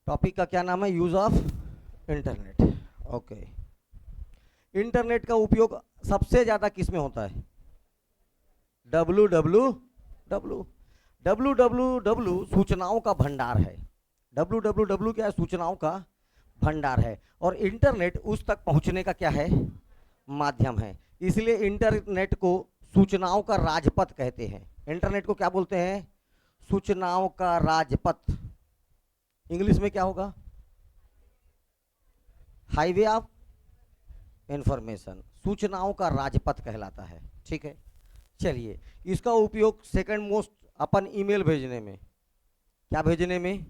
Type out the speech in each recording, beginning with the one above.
Topic का क्या नाम है? Use of internet. Okay. Internet का उपयोग सबसे ज्यादा किस में होता है? W W W W W W सूचनाओं का भंडार है। डब्लू डब्लू डब्लू क्या है? सूचनाओं का भंडार है। और इंटरनेट उस तक पहुंचने का क्या है? माध्यम है। इसलिए इंटरनेट को सूचनाओं का राजपथ कहते हैं। इंटरनेट को क्या बोलते हैं? सूचनाओं का राजपथ। इंग्लिश में क्या होगा? Highway of information. सूचनाओं का राजपथ कहलाता है। ठीक है, चलिए। इसका उपयोग सेकंड मोस्ट अपन ईमेल भेजने में। क्या भेजने में?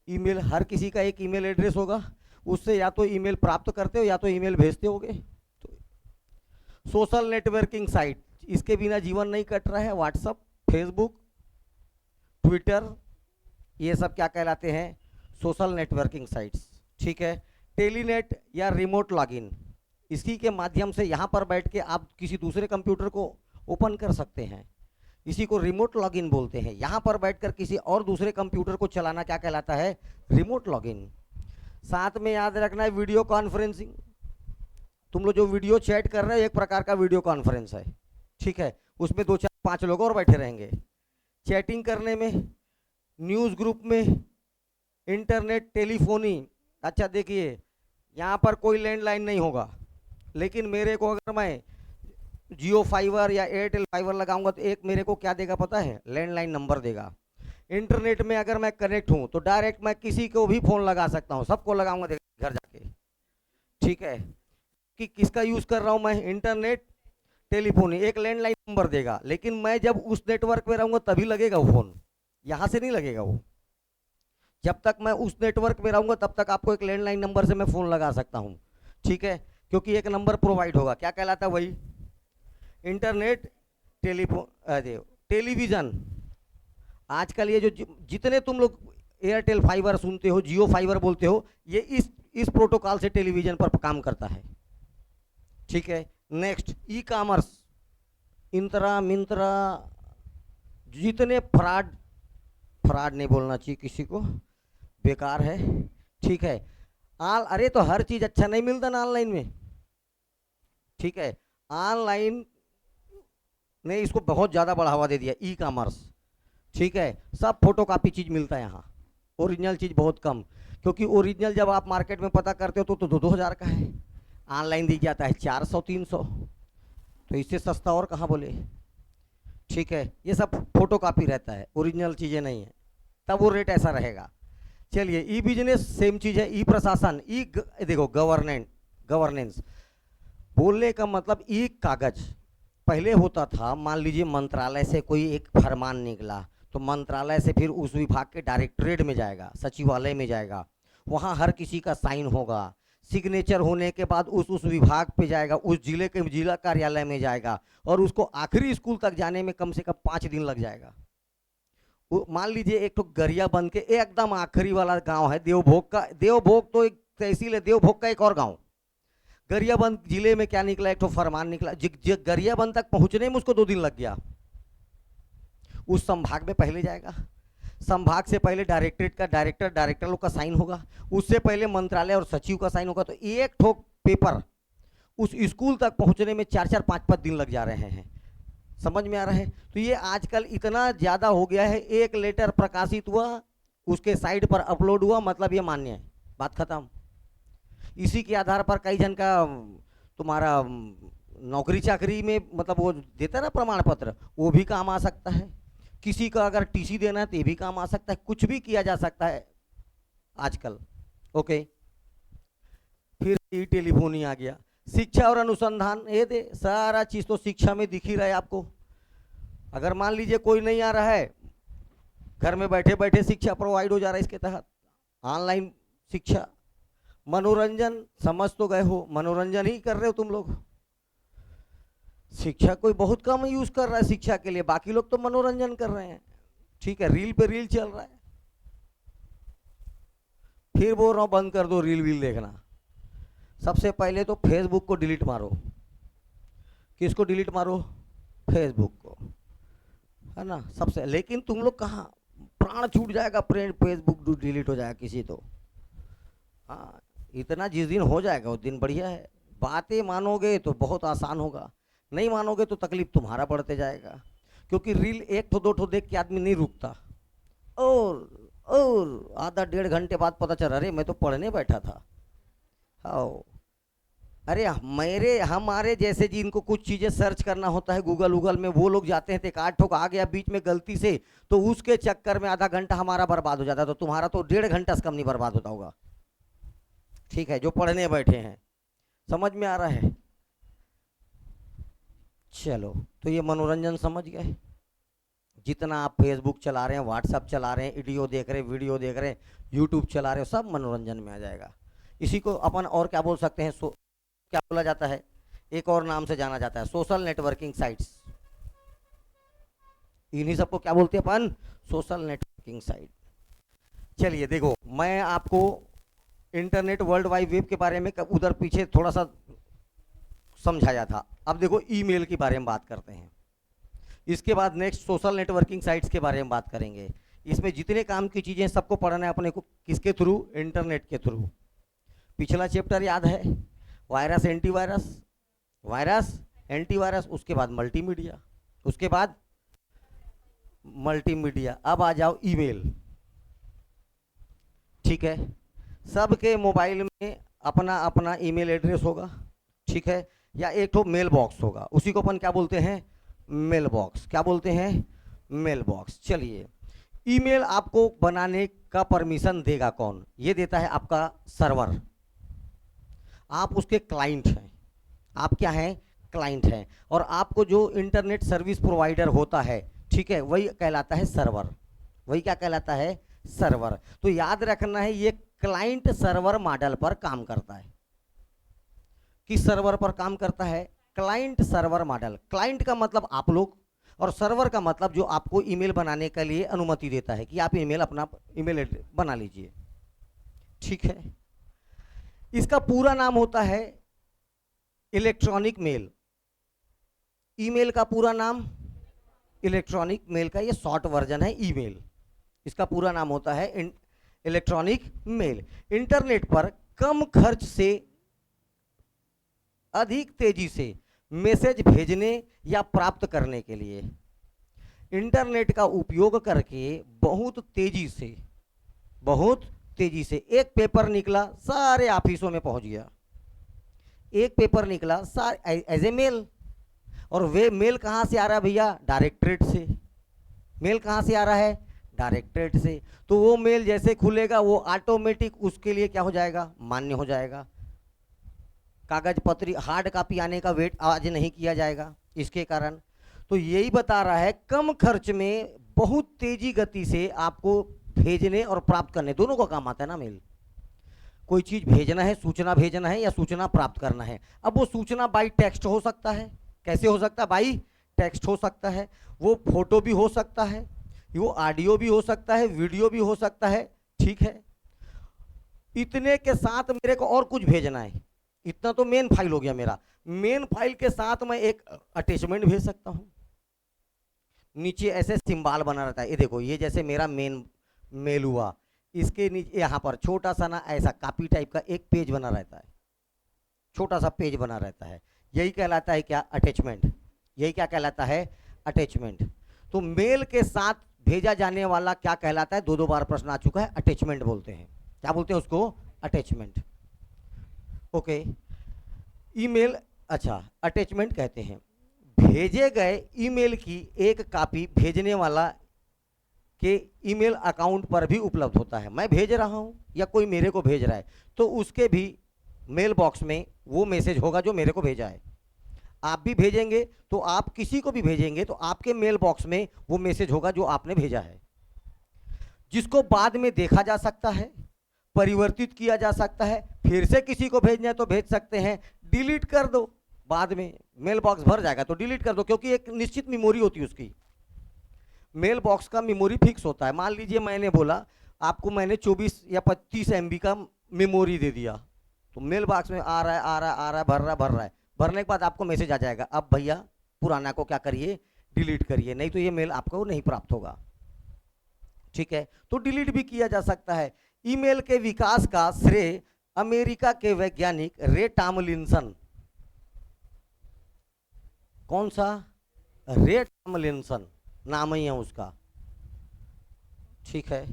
ईमेल। हर किसी का एक ईमेल एड्रेस होगा, उससे या तो ईमेल प्राप्त करते हो या तो ईमेल भेजते होगे। तो सोशल नेटवर्किंग साइट, इसके बिना जीवन नहीं कट रहा है। व्हाट्सएप, फेसबुक, ट्विटर, ये सब क्या कहलाते हैं? Social networking sites. ठीक है। टेलीनेट या रिमोट लॉगिन, इसी के माध्यम से यहाँ पर बैठ के आप किसी दूसरे कंप्यूटर को ओपन कर सकते हैं। इसी को रिमोट लॉगिन बोलते हैं। यहाँ पर बैठकर किसी और दूसरे कंप्यूटर को चलाना क्या कहलाता है? Remote login. साथ में याद रखना है वीडियो कॉन्फ्रेंसिंग। तुम लोग जो वीडियो चैट कर रहे हो, एक प्रकार का वीडियो कॉन्फ्रेंस है। ठीक है, उसमें 2 4 5 लोग और बैठे रहेंगे। चैटिंग करने में, न्यूज़ ग्रुप में, इंटरनेट टेलीफोनी। अच्छा देखिए, यहाँ पर कोई लैंडलाइन नहीं होगा, लेकिन मेरे को अगर मैं जियो फाइबर या एयरटेल फाइबर लगाऊंगा तो एक मेरे को क्या देगा पता है? लैंडलाइन नंबर देगा। इंटरनेट में अगर मैं कनेक्ट हूँ तो डायरेक्ट मैं किसी को भी फोन लगा सकता हूँ, सबको लगाऊंगा घर जाके। ठीक है, कि किसका यूज कर रहा हूँ मैं? Internet telephony. एक लैंडलाइन नंबर देगा, लेकिन मैं जब उस नेटवर्क में रहूंगा तभी लगेगा वो फोन, यहाँ से नहीं लगेगा वो। जब तक मैं उस नेटवर्क में रहूंगा तब तक आपको एक लैंडलाइन नंबर से मैं फोन लगा सकता हूँ। ठीक है, क्योंकि एक नंबर प्रोवाइड होगा। क्या कहलाता है? वही इंटरनेट टेलीफोन टेलीविजन। आजकल ये जो जितने तुम लोग एयरटेल फाइबर सुनते हो, जियो फाइबर बोलते हो, ये इस प्रोटोकॉल से टेलीविजन पर काम करता है। ठीक है। Next, e commerce, intra Myntra, जितने फ्रॉड, फ्रॉड नहीं बोलना चाहिए किसी को, बेकार है। ठीक है। अरे तो हर चीज अच्छा नहीं मिलता ना ऑनलाइन में। ठीक है, ऑनलाइन ने इसको बहुत ज़्यादा बढ़ावा दे दिया, ई कॉमर्स। ठीक है, सब फोटो कापी चीज़ मिलता है यहाँ, ओरिजिनल चीज़ बहुत कम। क्योंकि ओरिजिनल जब आप मार्केट में पता करते हो तो 2-2 हज़ार का है, ऑनलाइन दी जाता है 400-300, तो इससे सस्ता और कहाँ बोले। ठीक है, ये सब फोटो कापी रहता है, ओरिजिनल चीज़ें नहीं है, तब वो रेट ऐसा रहेगा। चलिए, ई बिजनेस सेम चीज़ है। ई प्रशासन, देखो गवर्नेंस बोलने का मतलब ई कागज। पहले होता था, मान लीजिए मंत्रालय से कोई एक फरमान निकला तो मंत्रालय से फिर उस विभाग के डायरेक्टरेट में जाएगा, सचिवालय में जाएगा, वहाँ हर किसी का साइन होगा, सिग्नेचर होने के बाद उस विभाग पे जाएगा, उस जिले के जिला कार्यालय में जाएगा, और उसको आखिरी स्कूल तक जाने में कम से कम 5 दिन लग जाएगा। मान लीजिए एक तो गरियाबंद के एकदम आखिरी वाला गांव है देवभोग का, देवभोग तो एक तहसील है, देवभोग का एक और गांव, गरियाबंद जिले में क्या निकला? एक तो फरमान निकला, गरियाबंद तक पहुंचने में उसको 2 दिन लग गया। उस संभाग में पहले जाएगा, संभाग से पहले डायरेक्टरेट का डायरेक्टर लोग का साइन होगा, उससे पहले मंत्रालय और सचिव का साइन होगा, तो एक ठोक पेपर उस स्कूल तक पहुंचने में 4-4 5-5 दिन लग जा रहे हैं। समझ में आ रहा है? तो ये आजकल इतना ज्यादा हो गया है, एक लेटर प्रकाशित हुआ, उसके साइट पर अपलोड हुआ, मतलब ये मान्य है, बात खत्म। इसी के आधार पर कई जन का तुम्हारा नौकरी चाकरी में, मतलब वो देता है ना प्रमाण पत्र, वो भी काम आ सकता है। किसी का अगर टीसी देना है तो ये भी काम आ सकता है, कुछ भी किया जा सकता है आजकल। ओके, फिर ई टेलीफोनी आ गया। शिक्षा और अनुसंधान, ये दे सारा चीज तो शिक्षा में दिख ही रहा है आपको। अगर मान लीजिए कोई नहीं आ रहा है, घर में बैठे बैठे शिक्षा प्रोवाइड हो जा रहा है इसके तहत, ऑनलाइन शिक्षा। मनोरंजन, समझ तो गए हो, मनोरंजन ही कर रहे हो तुम लोग। शिक्षा कोई बहुत कम यूज कर रहा है शिक्षा के लिए, बाकी लोग तो मनोरंजन कर रहे हैं। ठीक है, रील पे रील चल रहा है। फिर बोल रहा हूं बंद कर दो रील वील देखना। सबसे पहले तो फेसबुक को डिलीट मारो। किसको डिलीट मारो? फेसबुक को, है ना सबसे। लेकिन तुम लोग कहाँ, प्राण छूट जाएगा, फेसबुक डिलीट हो जाएगा किसी तो। हाँ, इतना जिस दिन हो जाएगा उस दिन बढ़िया है। बातें मानोगे तो बहुत आसान होगा, नहीं मानोगे तो तकलीफ तुम्हारा बढ़ते जाएगा। क्योंकि रील एक ठो दो ठो देख के आदमी नहीं रुकता, और आधा डेढ़ घंटे बाद पता चला अरे मैं तो पढ़ने बैठा था। हाँ, अरे मेरे हमारे जैसे जिनको कुछ चीज़ें सर्च करना होता है गूगल वूगल में, वो लोग जाते हैं तो एक आध ठोक आ गया बीच में गलती से, तो उसके चक्कर में आधा घंटा हमारा बर्बाद हो जाता है। तो तुम्हारा तो 1.5 घंटा से कम नहीं बर्बाद होता होगा। ठीक है, जो पढ़ने बैठे हैं, समझ में आ रहा है? चलो, तो ये मनोरंजन समझ गए। जितना आप फेसबुक चला रहे हैं, व्हाट्सअप चला रहे हैं, वीडियो देख रहे हैं, यूट्यूब चला रहे हो, सब मनोरंजन में आ जाएगा। इसी को अपन और क्या बोल सकते हैं, क्या बोला जाता है, एक और नाम से जाना जाता है, सोशल नेटवर्किंग साइट्स। इन्हीं सबको क्या बोलते हैं अपन, सोशल नेटवर्किंग साइट। चलिए देखो, मैं आपको इंटरनेट वर्ल्ड वाइड वेब के बारे में उधर पीछे थोड़ा सा समझाया था। अब देखो ईमेल के बारे में बात करते हैं। इसके बाद नेक्स्ट सोशल नेटवर्किंग साइट्स के बारे में बात करेंगे। इसमें जितने काम की चीज़ें सबको पढ़ना है अपने को, किसके थ्रू, इंटरनेट के थ्रू। पिछला चैप्टर याद है, वायरस एंटीवायरस, वायरस एंटीवायरस, उसके बाद मल्टीमीडिया, उसके बाद मल्टीमीडिया। अब आ जाओ ईमेल। ठीक है, सबके मोबाइल में अपना अपना ईमेल एड्रेस होगा, ठीक है, या एक तो मेल बॉक्स होगा, उसी को अपन क्या बोलते हैं, मेल बॉक्स। क्या बोलते हैं, मेल बॉक्स। चलिए, ईमेल आपको बनाने का परमिशन देगा कौन, ये देता है आपका सर्वर। आप उसके क्लाइंट हैं, आप क्या हैं, क्लाइंट हैं। और आपको जो इंटरनेट सर्विस प्रोवाइडर होता है, ठीक है, वही कहलाता है सर्वर। वही क्या कहलाता है, सर्वर। तो याद रखना है, ये क्लाइंट सर्वर मॉडल पर काम करता है। किस सर्वर पर काम करता है, क्लाइंट सर्वर मॉडल। क्लाइंट का मतलब आप लोग, और सर्वर का मतलब जो आपको ईमेल बनाने के लिए अनुमति देता है कि आप ईमेल अपना ईमेल बना लीजिए। ठीक है, इसका पूरा नाम होता है इलेक्ट्रॉनिक मेल। ईमेल का पूरा नाम, इलेक्ट्रॉनिक मेल का ये शॉर्ट वर्जन है ईमेल। इसका पूरा नाम होता है इलेक्ट्रॉनिक मेल। इंटरनेट पर कम खर्च से अधिक तेजी से मैसेज भेजने या प्राप्त करने के लिए इंटरनेट का उपयोग करके बहुत तेजी से एक पेपर निकला, सारे ऑफिसों में पहुंच गया। एक पेपर निकला एज ए मेल, और वे मेल कहां से आ रहा है भैया, डायरेक्टरेट से। मेल कहां से आ रहा है, डायरेक्टरेट से। तो वो मेल जैसे खुलेगा वो ऑटोमेटिक उसके लिए क्या हो जाएगा, मान्य हो जाएगा। कागज पत्री हार्ड कॉपी आने का वेट आज नहीं किया जाएगा इसके कारण। तो यही बता रहा है, कम खर्च में बहुत तेजी गति से आपको भेजने और प्राप्त करने दोनों का काम आता है ना मेल। कोई चीज भेजना है, सूचना भेजना है या सूचना प्राप्त करना है। अब वो सूचना बाई टेक्स्ट हो सकता है, कैसे हो सकता है, बाई टेक्स्ट हो सकता है, वो फोटो भी हो सकता है, वो ऑडियो भी हो सकता है, वीडियो भी हो सकता है। ठीक है, इतने के साथ मेरे को और कुछ भेजना है, इतना तो मेन फाइल हो गया मेरा। मेन फाइल के साथ मैं एक अटैचमेंट भेज सकता हूं। नीचे ऐसे सिंबल बना रहता है, ये देखो, ये जैसे मेरा मेन मेल हुआ, इसके नीचे यहाँ पर छोटा सा ना ऐसा कॉपी टाइप का एक पेज बना रहता है, छोटा सा पेज बना रहता है। यही कहलाता है क्या, अटैचमेंट। यही क्या कहलाता है, अटैचमेंट। तो मेल के साथ भेजा जाने वाला क्या कहलाता है, दो बार प्रश्न आ चुका है, अटैचमेंट बोलते हैं। क्या बोलते हैं उसको, अटैचमेंट। ओके, ईमेल, अच्छा, अटैचमेंट कहते हैं। भेजे गए ईमेल की एक कॉपी भेजने वाला के ईमेल अकाउंट पर भी उपलब्ध होता है। मैं भेज रहा हूं या कोई मेरे को भेज रहा है, तो उसके भी मेल बॉक्स में वो मैसेज होगा जो मेरे को भेजा है। आप भी भेजेंगे तो आप किसी को भी भेजेंगे तो आपके मेल बॉक्स में वो मैसेज होगा जो आपने भेजा है, जिसको बाद में देखा जा सकता है, परिवर्तित किया जा सकता है। फिर से किसी को भेजना है तो भेज सकते हैं, डिलीट कर दो, बाद में मेल बॉक्स भर जाएगा तो डिलीट कर दो, क्योंकि एक निश्चित मेमोरी होती है उसकी। मेल बॉक्स का मेमोरी फिक्स होता है। मान लीजिए मैंने बोला आपको, मैंने 24 या 25 MB का मेमोरी दे दिया, तो मेल बॉक्स में आ रहा है, भर रहा है। भरने के बाद आपको मैसेज आ जाएगा, अब भैया पुराना को क्या करिए, डिलीट करिए, नहीं तो ये मेल आपको नहीं प्राप्त होगा। ठीक है, तो डिलीट भी किया जा सकता है। ईमेल के विकास का श्रेय अमेरिका के वैज्ञानिक रे टॉमलिंसन, कौन सा? रे टॉमलिंसन नाम ही है उसका, ठीक है।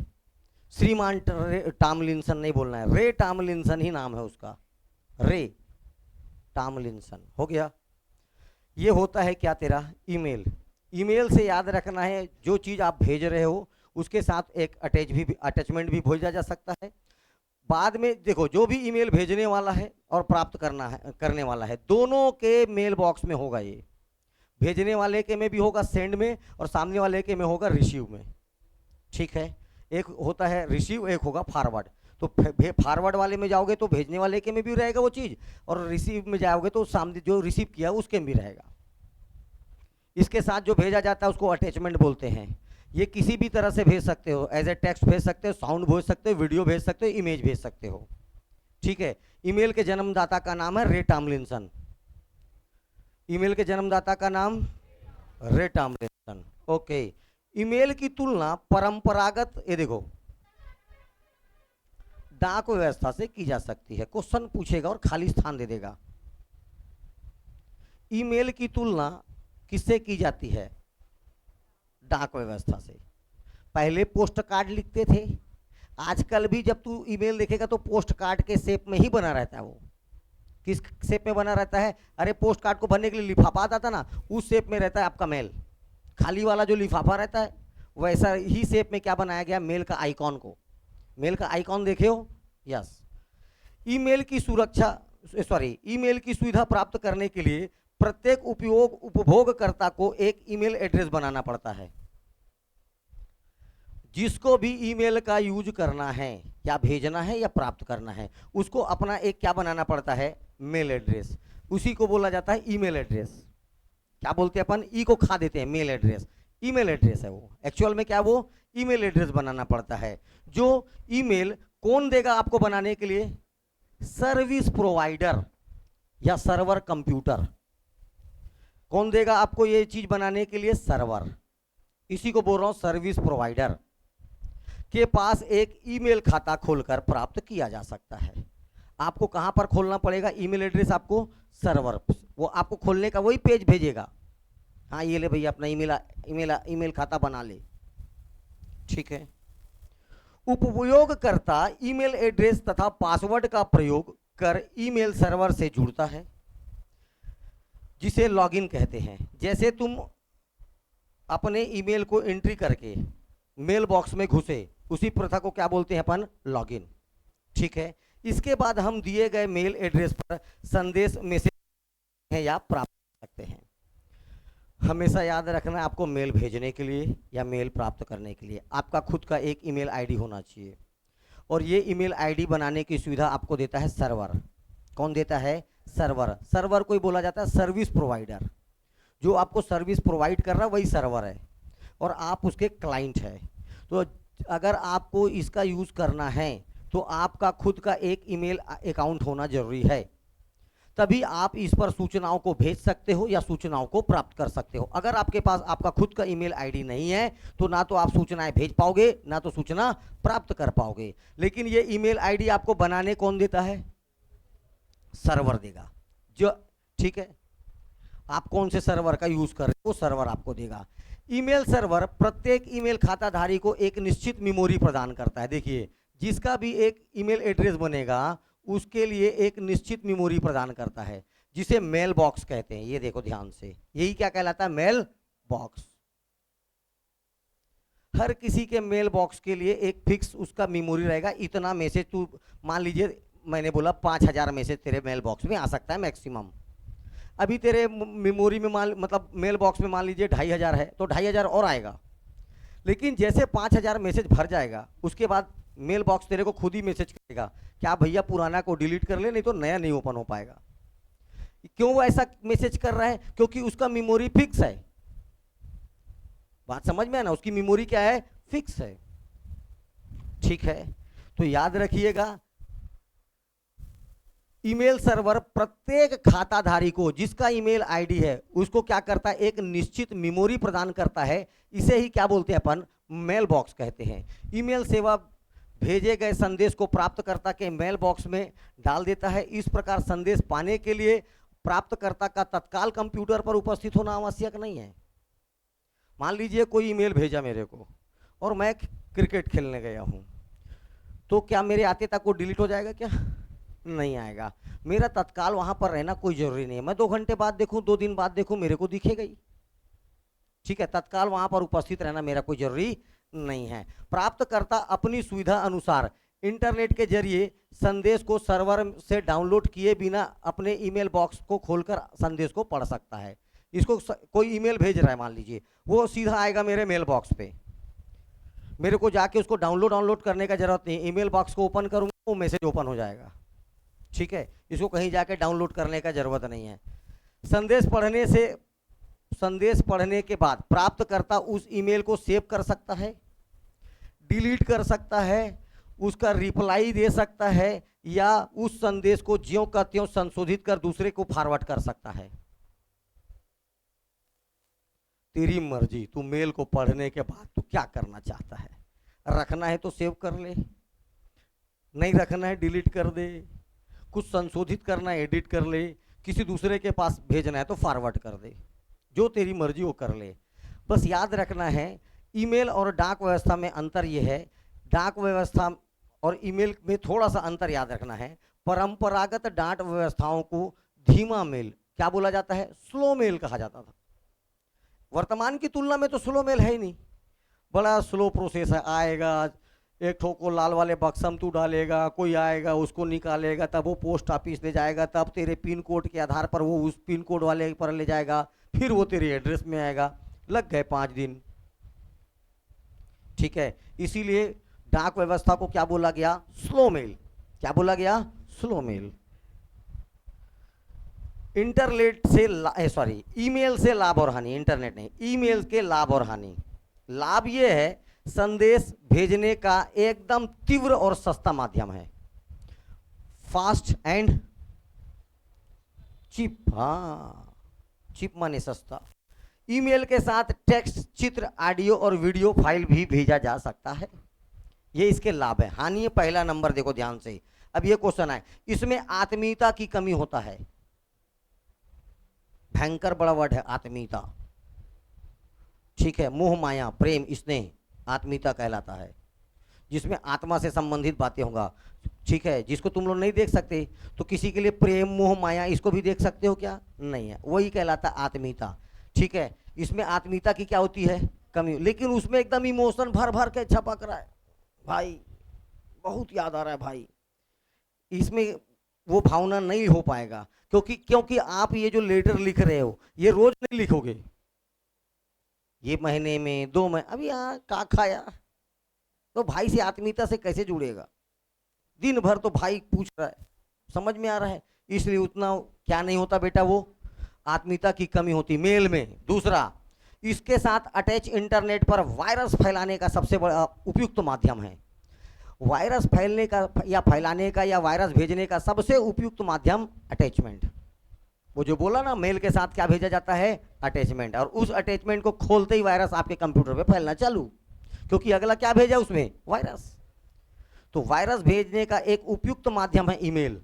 श्रीमान टॉमलिंसन नहीं बोलना है, रे टॉमलिंसन ही नाम है उसका, रे टॉमलिंसन। हो गया। ये होता है क्या तेरा ईमेल। ईमेल से याद रखना है जो चीज़ आप भेज रहे हो उसके साथ एक अटैचमेंट भी भेजा जा सकता है। बाद में देखो, जो भी ईमेल भेजने वाला है और प्राप्त करने वाला है, दोनों के मेल बॉक्स में होगा ये। भेजने वाले के में भी होगा सेंड में, और सामने वाले के में होगा रिसीव में, ठीक है। एक होता है रिसीव, एक होगा फॉरवर्ड। तो फॉरवर्ड वाले में जाओगे तो भेजने वाले के में भी रहेगा वो चीज़, और रिसीव में जाओगे तो सामने जो रिसीव किया उसके में भी रहेगा। इसके साथ जो भेजा जाता है उसको अटैचमेंट बोलते हैं। ये किसी भी तरह से भेज सकते हो, एज ए टेक्स्ट भेज सकते हो, साउंड भेज सकते हो, वीडियो भेज सकते हो, इमेज भेज सकते हो, ठीक है। ईमेल के जन्मदाता का नाम है रे टॉमलिंसन। ईमेल के जन्मदाता का नाम रे टॉमलिंसन, ओके। ईमेल की तुलना परंपरागत, ये देखो, डाक व्यवस्था से की जा सकती है। क्वेश्चन पूछेगा और खाली स्थान दे देगा। ईमेल की तुलना किससे की जाती है? डाक व्यवस्था से। पहले पोस्ट कार्ड लिखते थे, आजकल भी जब तू ईमेल देखेगा तो पोस्ट कार्ड के शेप में ही बना रहता है। वो किस शेप में बना रहता है? अरे पोस्ट कार्ड को भरने के लिए लिफाफा आता था ना, उस शेप में रहता है आपका मेल। खाली वाला जो लिफाफा रहता है वैसा ही शेप में क्या बनाया गया, मेल का आइकॉन को। मेल का आइकॉन देखे हो? यस। ईमेल की ईमेल की सुविधा प्राप्त करने के लिए प्रत्येक उपभोगकर्ता को एक ईमेल एड्रेस बनाना पड़ता है। जिसको भी ईमेल का यूज करना है, या भेजना है या प्राप्त करना है, उसको अपना एक क्या बनाना पड़ता है, मेल एड्रेस। उसी को बोला जाता है ईमेल एड्रेस। क्या बोलते हैं अपन, ई को खा देते हैं, मेल एड्रेस। ईमेल एड्रेस है वो, एक्चुअल में क्या वो ईमेल एड्रेस बनाना पड़ता है। जो ईमेल कौन देगा आपको बनाने के लिए? सर्विस प्रोवाइडर या सर्वर कंप्यूटर। कौन देगा आपको ये चीज बनाने के लिए? सर्वर। इसी को बोल रहा हूं, सर्विस प्रोवाइडर के पास एक ईमेल खाता खोलकर प्राप्त किया जा सकता है। आपको कहां पर खोलना पड़ेगा ईमेल एड्रेस? आपको सर्वर। वो आपको खोलने का वही पेज भेजेगा, हाँ ये ले भैया अपना ईमेल खाता बना ले, ठीक है। उपयोगकर्ता ईमेल एड्रेस तथा पासवर्ड का प्रयोग कर ईमेल सर्वर से जुड़ता है, जिसे लॉगिन कहते हैं। जैसे तुम अपने ईमेल को एंट्री करके मेल बॉक्स में घुसे, उसी प्रथा को क्या बोलते हैं अपन? लॉगिन, ठीक है। इसके बाद हम दिए गए मेल एड्रेस पर संदेश मैसेज है या प्राप्त कर सकते हैं। हमेशा याद रखना है, आपको मेल भेजने के लिए या मेल प्राप्त करने के लिए आपका खुद का एक ईमेल आईडी होना चाहिए, और ये ईमेल आईडी बनाने की सुविधा आपको देता है सर्वर। कौन देता है? सर्वर। सर्वर को ही बोला जाता है सर्विस प्रोवाइडर। जो आपको सर्विस प्रोवाइड कर रहा है वही सर्वर है, और आप उसके क्लाइंट है। तो अगर आपको इसका यूज़ करना है तो आपका खुद का एक ईमेल अकाउंट होना जरूरी है, तभी आप इस पर सूचनाओं को भेज सकते हो या सूचनाओं को प्राप्त कर सकते हो। अगर आपके पास आपका खुद का ईमेल आईडी नहीं है तो ना तो आप सूचनाएं भेज पाओगे, ना तो सूचना प्राप्त कर पाओगे। लेकिन ये ईमेल आईडी आपको बनाने कौन देता है? सर्वर देगा, जो, ठीक है। आप कौन से सर्वर का यूज कर रहे हो वो सर्वर आपको देगा। ईमेल सर्वर प्रत्येक ईमेल खाताधारी को एक निश्चित मेमोरी प्रदान करता है। देखिए, जिसका भी एक ईमेल एड्रेस बनेगा उसके लिए एक निश्चित मेमोरी प्रदान करता है, जिसे मेल बॉक्स कहते हैं। ये देखो ध्यान से, यही क्या कहलाता है? Mail box. हर किसी के मेल बॉक्स के लिए एक फिक्स उसका मेमोरी रहेगा। इतना मैसेज, तू मान लीजिए मैंने बोला 5000 मैसेज तेरे मेल बॉक्स में आ सकता है मैक्सिमम। अभी तेरे मेमोरी में मतलब मेल बॉक्स में मान लीजिए 2500 है, तो 2500 और आएगा। लेकिन जैसे 5000 मैसेज भर जाएगा उसके बाद मेल बॉक्स तेरे को खुद ही मैसेज करेगा, क्या भैया पुराना को डिलीट कर ले, नहीं तो नया नहीं ओपन हो पाएगा। क्यों वो ऐसा मैसेज कर रहा है? क्योंकि उसका मेमोरी फिक्स है। बात समझ में है ना? उसकी मेमोरी क्या है? फिक्स है, ठीक है। तो याद रखिएगा, ईमेल सर्वर प्रत्येक खाताधारी को जिसका ईमेल आईडी है उसको क्या करता है? एक निश्चित मेमोरी प्रदान करता है। इसे ही क्या बोलते हैं अपन? मेल बॉक्स कहते हैं। ईमेल सेवा भेजे गए संदेश को प्राप्तकर्ता के मेल बॉक्स में डाल देता है। इस प्रकार संदेश पाने के लिए प्राप्तकर्ता का तत्काल कंप्यूटर पर उपस्थित होना आवश्यक नहीं है। मान लीजिए कोई ईमेल भेजा मेरे को और मैं क्रिकेट खेलने गया हूं, तो क्या मेरे आते तक वो डिलीट हो जाएगा? क्या नहीं आएगा। मेरा तत्काल वहां पर रहना कोई जरूरी नहीं है। मैं 2 घंटे बाद देखूं, 2 दिन बाद देखूं, मेरे को दिखेगा ही। ठीक है, तत्काल वहां पर उपस्थित रहना मेरा कोई जरूरी नहीं है। प्राप्तकर्ता अपनी सुविधा अनुसार इंटरनेट के जरिए संदेश को सर्वर से डाउनलोड किए बिना अपने ईमेल बॉक्स को खोलकर संदेश को पढ़ सकता है। इसको कोई ईमेल भेज रहा है, मान लीजिए, वो सीधा आएगा मेरे मेल बॉक्स पे, मेरे को जाके उसको डाउनलोड करने का जरूरत नहीं। ईमेल बॉक्स को ओपन करूंगा, वो मैसेज ओपन हो जाएगा। ठीक है, इसको कहीं जाके डाउनलोड करने का जरूरत नहीं है। संदेश पढ़ने के बाद प्राप्तकर्ता उस ईमेल को सेव कर सकता है, डिलीट कर सकता है, उसका रिप्लाई दे सकता है, या उस संदेश को ज्यों का त्यों संशोधित कर दूसरे को फॉरवर्ड कर सकता है। तेरी मर्जी, तू मेल को पढ़ने के बाद तू क्या करना चाहता है। रखना है तो सेव कर ले, नहीं रखना है डिलीट कर दे, कुछ संशोधित करना है एडिट कर ले, किसी दूसरे के पास भेजना है तो फॉरवर्ड कर दे, जो तेरी मर्जी वो कर ले। बस याद रखना है, ईमेल और डाक व्यवस्था में अंतर यह है, डाक व्यवस्था और ईमेल में थोड़ा सा अंतर याद रखना है। परंपरागत डाक व्यवस्थाओं को धीमा मेल क्या बोला जाता है? स्लो मेल कहा जाता था। वर्तमान की तुलना में तो स्लो मेल है ही नहीं, बड़ा स्लो प्रोसेस है। आएगा, एक ठो को लाल वाले बक्सम तू डालेगा, कोई आएगा उसको निकालेगा, तब वो पोस्ट ऑफिस ले जाएगा, तब तेरे पिन कोड के आधार पर वो उस पिन कोड वाले पर ले जाएगा, फिर वो तेरे एड्रेस में आएगा। लग गए 5 दिन। ठीक है, इसीलिए डाक व्यवस्था को क्या बोला गया? Slow mail. क्या बोला गया? Slow mail. इंटरनेट से ईमेल से लाभ और हानि, इंटरनेट नहीं, ईमेल के लाभ और हानि। लाभ ये है, संदेश भेजने का एकदम तीव्र और सस्ता माध्यम है। Fast and cheap. हाँ, चीप माने सस्ता। ईमेल के साथ टेक्स्ट, चित्र, ऑडियो और वीडियो फाइल भी भेजा जा सकता है। ये इसके लाभ है। हानि पहला नंबर देखो ध्यान से। अब ये क्वेश्चन है, इसमें आत्मीयता की कमी होता है। भयंकर बड़ा वर्ड है आत्मीयता। ठीक है, मोह माया प्रेम स्नेह आत्मीयता कहलाता है, जिसमें आत्मा से संबंधित बातें होगा। ठीक है, जिसको तुम लोग नहीं देख सकते, तो किसी के लिए प्रेम मोह माया इसको भी देख सकते हो क्या? नहीं है, वही कहलाता आत्मीयता। ठीक है, इसमें आत्मीयता की क्या होती है? कमी। लेकिन उसमें एकदम इमोशन भर भर के छपक रहा है, भाई बहुत याद आ रहा है भाई, इसमें वो भावना नहीं हो पाएगा। क्योंकि आप ये जो लेटर लिख रहे हो, ये रोज नहीं लिखोगे, ये महीने में 2 महीने। अभी यहाँ का खाया तो भाई से आत्मीयता से कैसे जुड़ेगा? दिन भर तो भाई पूछ रहा है, समझ में आ रहा है, इसलिए उतना क्या नहीं होता बेटा, वो आत्मीयता की कमी होती मेल में। दूसरा, इसके साथ अटैच इंटरनेट पर वायरस फैलाने का सबसे बड़ा उपयुक्त माध्यम है। वायरस फैलने का या फैलाने का या वायरस भेजने का सबसे उपयुक्त माध्यम अटैचमेंट। वो जो बोला ना, मेल के साथ क्या भेजा जाता है? अटैचमेंट। और उस अटैचमेंट को खोलते ही वायरस आपके कंप्यूटर पे फैलना चालू, क्योंकि अगला क्या भेजा उसमें? वायरस। तो वायरस भेजने का एक उपयुक्त माध्यम है ईमेल।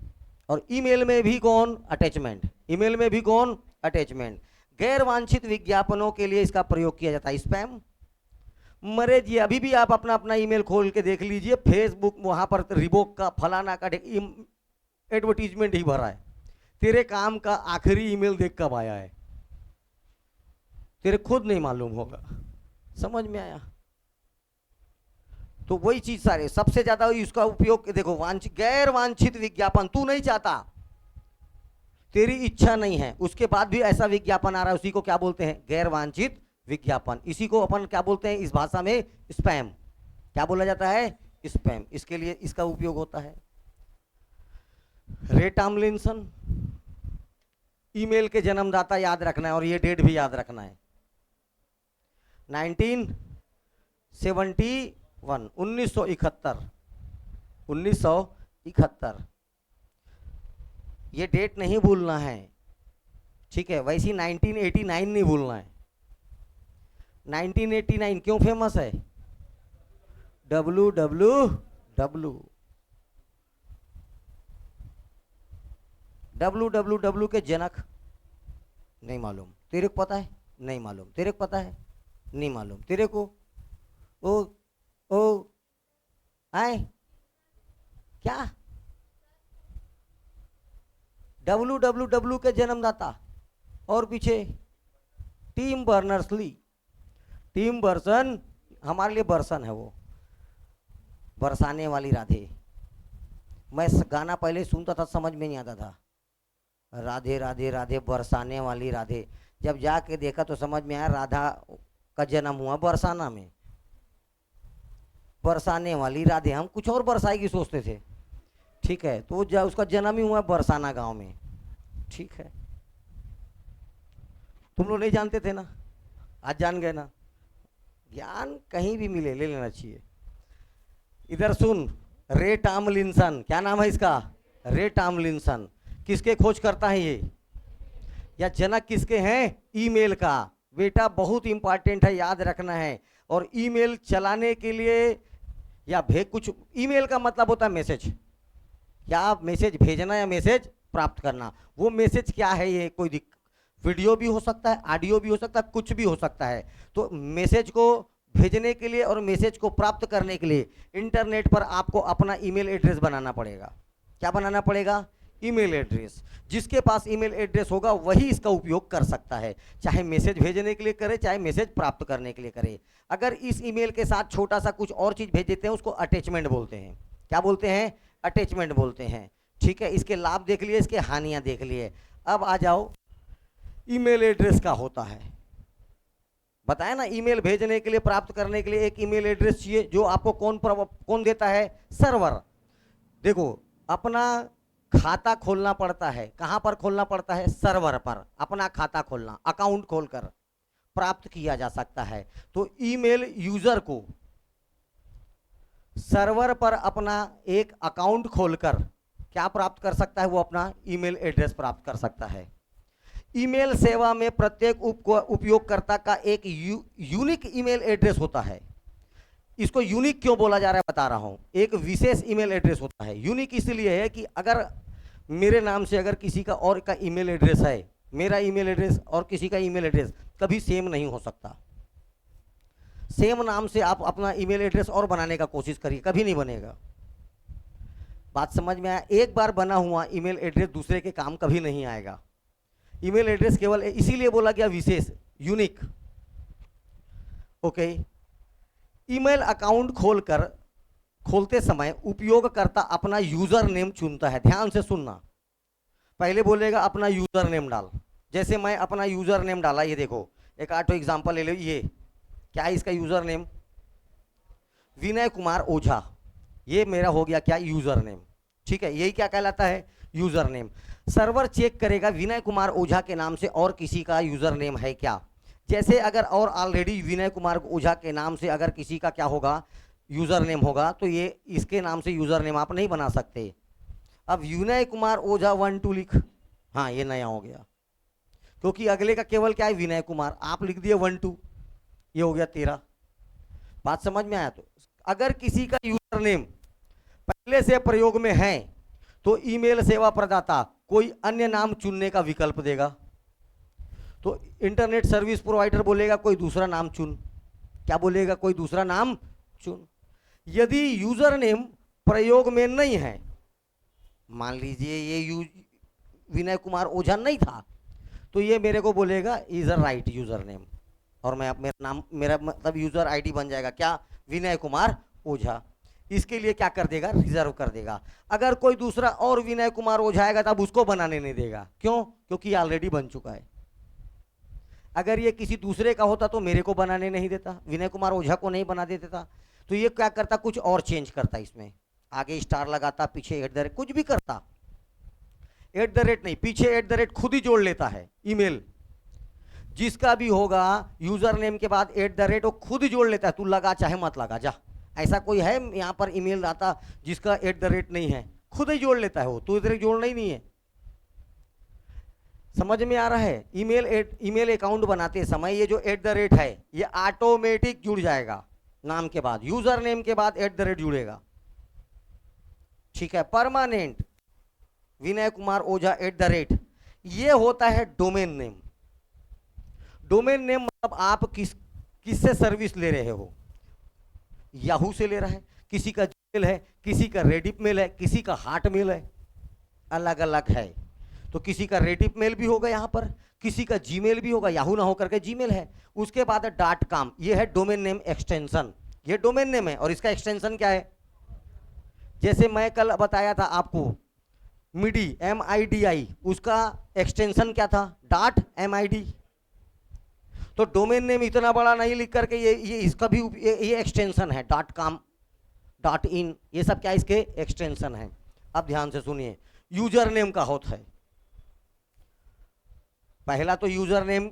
और ईमेल में भी कौन? अटैचमेंट। ईमेल में भी कौन? अटैचमेंट। गैर वांछित विज्ञापनों के लिए इसका प्रयोग किया जाता है, स्पैम। मरे जी, अभी भी आप अपना अपना ईमेल खोल के देख लीजिए, फेसबुक वहां पर रिबोक का फलाना का एडवर्टीजमेंट ही भरा है। तेरे काम का आखिरी ईमेल देख कब आया है, तेरे खुद नहीं मालूम होगा। समझ में आया? तो वही चीज सारे सबसे ज्यादा इसका उपयोग देखो, गैर वांछित विज्ञापन तू नहीं चाहता, तेरी इच्छा नहीं है, उसके बाद भी ऐसा विज्ञापन आ रहा है, उसी को क्या बोलते हैं? गैर वांछित विज्ञापन। इसी को अपन क्या बोलते हैं इस भाषा में? स्पैम। क्या बोला जाता है? स्पैम। इसके लिए इसका उपयोग होता है। रे टॉमलिंसन ईमेल के जन्मदाता याद रखना है, और ये डेट भी याद रखना है, 1971, 1971। ये डेट नहीं भूलना है। ठीक है, वैसे 1989 नहीं भूलना है। 1989 क्यों फेमस है? डब्लू डब्लू डब्लू डब्लू के जनक नहीं मालूम, तेरे को पता है? नहीं मालूम, तेरे को पता है? नहीं मालूम, तेरे को? ओ ओ आए क्या? डब्लू डब्लू डब्लू के जन्मदाता और पीछे टिम बर्नर्स ली। टिम बर्सन हमारे लिए बर्सन है, वो बरसाने वाली राधे। मैं गाना पहले सुनता था, समझ में नहीं आता था, राधे राधे राधे बरसाने वाली राधे। जब जाके देखा तो समझ में आया राधा का जन्म हुआ बरसाना में, बरसाने वाली राधे। हम कुछ और बरसाएगी सोचते थे, ठीक है, तो उसका जन्म ही हुआ बरसाना गांव में, ठीक है। तुम लोग नहीं जानते थे ना, आज जान गए ना। ज्ञान कहीं भी मिले ले लेना चाहिए। इधर सुन, रे टॉमलिंसन, क्या नाम है इसका? रे टॉमलिंसन। किसके खोज करता है ये, या जनक किसके हैं? ईमेल का। बेटा बहुत इंपॉर्टेंट है, याद रखना है। और ईमेल चलाने के लिए या कुछ, ईमेल का मतलब होता है मैसेज, या मैसेज भेजना या मैसेज प्राप्त करना। वो मैसेज क्या है, ये कोई वीडियो भी हो सकता है, ऑडियो भी हो सकता है, कुछ भी हो सकता है। तो मैसेज को भेजने के लिए और मैसेज को प्राप्त करने के लिए इंटरनेट पर आपको अपना ईमेल एड्रेस बनाना पड़ेगा। क्या बनाना पड़ेगा? Email address. जिसके पास ईमेल एड्रेस होगा वही इसका उपयोग कर सकता है, चाहे मैसेज भेजने के लिए करे, चाहे मैसेज प्राप्त करने के लिए करे। अगर इस ईमेल के साथ छोटा सा कुछ और चीज भेज देते हैं, उसको अटैचमेंट बोलते हैं। क्या बोलते हैं? अटैचमेंट बोलते हैं, ठीक है। इसके लाभ देख लिए, इसके हानियां देख लिए। अब आ जाओ, ईमेल एड्रेस का होता है, बताया ना, ईमेल भेजने के लिए, प्राप्त करने के लिए एक ईमेल एड्रेस चाहिए, जो आपको कौन देता है? सर्वर। देखो, अपना खाता खोलना पड़ता है, कहां पर खोलना पड़ता है? सर्वर पर अपना खाता खोलना, अकाउंट खोलकर प्राप्त किया जा सकता है। तो ईमेल यूजर को सर्वर पर अपना एक अकाउंट खोलकर क्या प्राप्त कर सकता है? वो अपना ईमेल एड्रेस प्राप्त कर सकता है। ईमेल सेवा में प्रत्येक उपयोगकर्ता का एक यूनिक ईमेल एड्रेस होता है। इसको यूनिक क्यों बोला जा रहा है बता रहा हूं। एक विशेष ईमेल एड्रेस होता है। यूनिक इसलिए है कि अगर मेरे नाम से अगर किसी का और का ईमेल एड्रेस है, मेरा ईमेल एड्रेस और किसी का ईमेल एड्रेस कभी सेम नहीं हो सकता। सेम नाम से आप अपना ईमेल एड्रेस और बनाने का कोशिश करिए, कभी नहीं बनेगा। बात समझ में आया? एक बार बना हुआ ईमेल एड्रेस दूसरे के काम कभी नहीं आएगा। ईमेल एड्रेस केवल इसीलिए बोला गया विशेष, यूनिक। ओके। ईमेल अकाउंट खोलते समय उपयोगकर्ता अपना यूजर नेम चुनता है। ध्यान से सुनना, पहले बोलेगा अपना यूजर नेम डाल। जैसे मैं अपना यूजर नेम डाला, ये देखो, एक आटो एग्जांपल ले लो। ये क्या है इसका यूजर नेम? विनय कुमार ओझा। ये मेरा हो गया क्या? यूजर नेम, ठीक है। यही क्या कहलाता है? User name. सर्वर चेक करेगा विनय कुमार ओझा के नाम से और किसी का यूजर नेम है क्या। जैसे अगर और ऑलरेडी विनय कुमार ओझा के नाम से अगर किसी का क्या होगा? यूजर नेम होगा, तो ये इसके नाम से यूजर नेम आप नहीं बना सकते। अब विनय कुमार ओझा 1 2 लिख, हाँ ये नया हो गया, क्योंकि अगले का केवल क्या है? विनय कुमार। आप लिख दिए 1 2, ये हो गया 13। बात समझ में आया? तो अगर किसी का यूजर नेम पहले से प्रयोग में है तो ईमेल सेवा प्रदाता कोई अन्य नाम चुनने का विकल्प देगा। तो इंटरनेट सर्विस प्रोवाइडर बोलेगा कोई दूसरा नाम चुन। क्या बोलेगा? कोई दूसरा नाम चुन। यदि यूजर नेम प्रयोग में नहीं है, मान लीजिए ये विनय कुमार ओझा नहीं था, तो ये मेरे को बोलेगा is a right user name, और मैं मेरा नाम, मेरा मतलब यूजर आईडी बन जाएगा क्या? विनय कुमार ओझा। इसके लिए क्या कर देगा? रिजर्व कर देगा। अगर कोई दूसरा और विनय कुमार ओझा आएगा तब उसको बनाने नहीं देगा। क्यों? क्योंकि ऑलरेडी बन चुका है। अगर ये किसी दूसरे का होता तो मेरे को बनाने नहीं देता, विनय कुमार ओझा को नहीं बना देता। तो ये क्या करता? कुछ और चेंज करता, इसमें आगे स्टार लगाता, पीछे @ कुछ भी करता। @ नहीं, पीछे @ खुद ही जोड़ लेता है। ईमेल जिसका भी होगा यूजर नेम के बाद @ वो खुद ही जोड़ लेता है। तू लगा चाहे मत लगा, जा। ऐसा कोई है यहाँ पर ईमेल दाता जिसका @ नहीं है? खुद ही जोड़ लेता है वो, तो इधर जोड़ना ही नहीं है। समझ में आ रहा है? ईमेल अकाउंट बनाते समय ये जो @ है ये ऑटोमेटिक जुड़ जाएगा। नाम के बाद यूजर नेम के बाद @ जुड़ेगा। ठीक है, परमानेंट विनय कुमार ओझा @ ये होता है डोमेन नेम। डोमेन नेम मतलब आप किससे सर्विस ले रहे हो। याहू से ले रहा है, किसी का जीमेल है, किसी का रेडिप मेल है, किसी का हार्ट मेल है, अलग अलग है। तो किसी का रेडिप मेल भी होगा यहाँ पर, किसी का जीमेल भी होगा, याहू ना होकर के जीमेल है। उसके बाद है .com, ये है डोमेन नेम एक्सटेंशन। ये डोमेन नेम है और इसका एक्सटेंशन क्या है। जैसे मैं कल बताया था आपको मिडी MIDI, उसका एक्सटेंशन क्या था, .MID। तो डोमेन नेम इतना बड़ा नहीं लिख करके ये इसका भी ये एक्सटेंशन है, .com, .in, ये सब क्या इसके एक्सटेंशन है। अब ध्यान से सुनिए, यूजर नेम का होता है। पहला तो यूजर नेम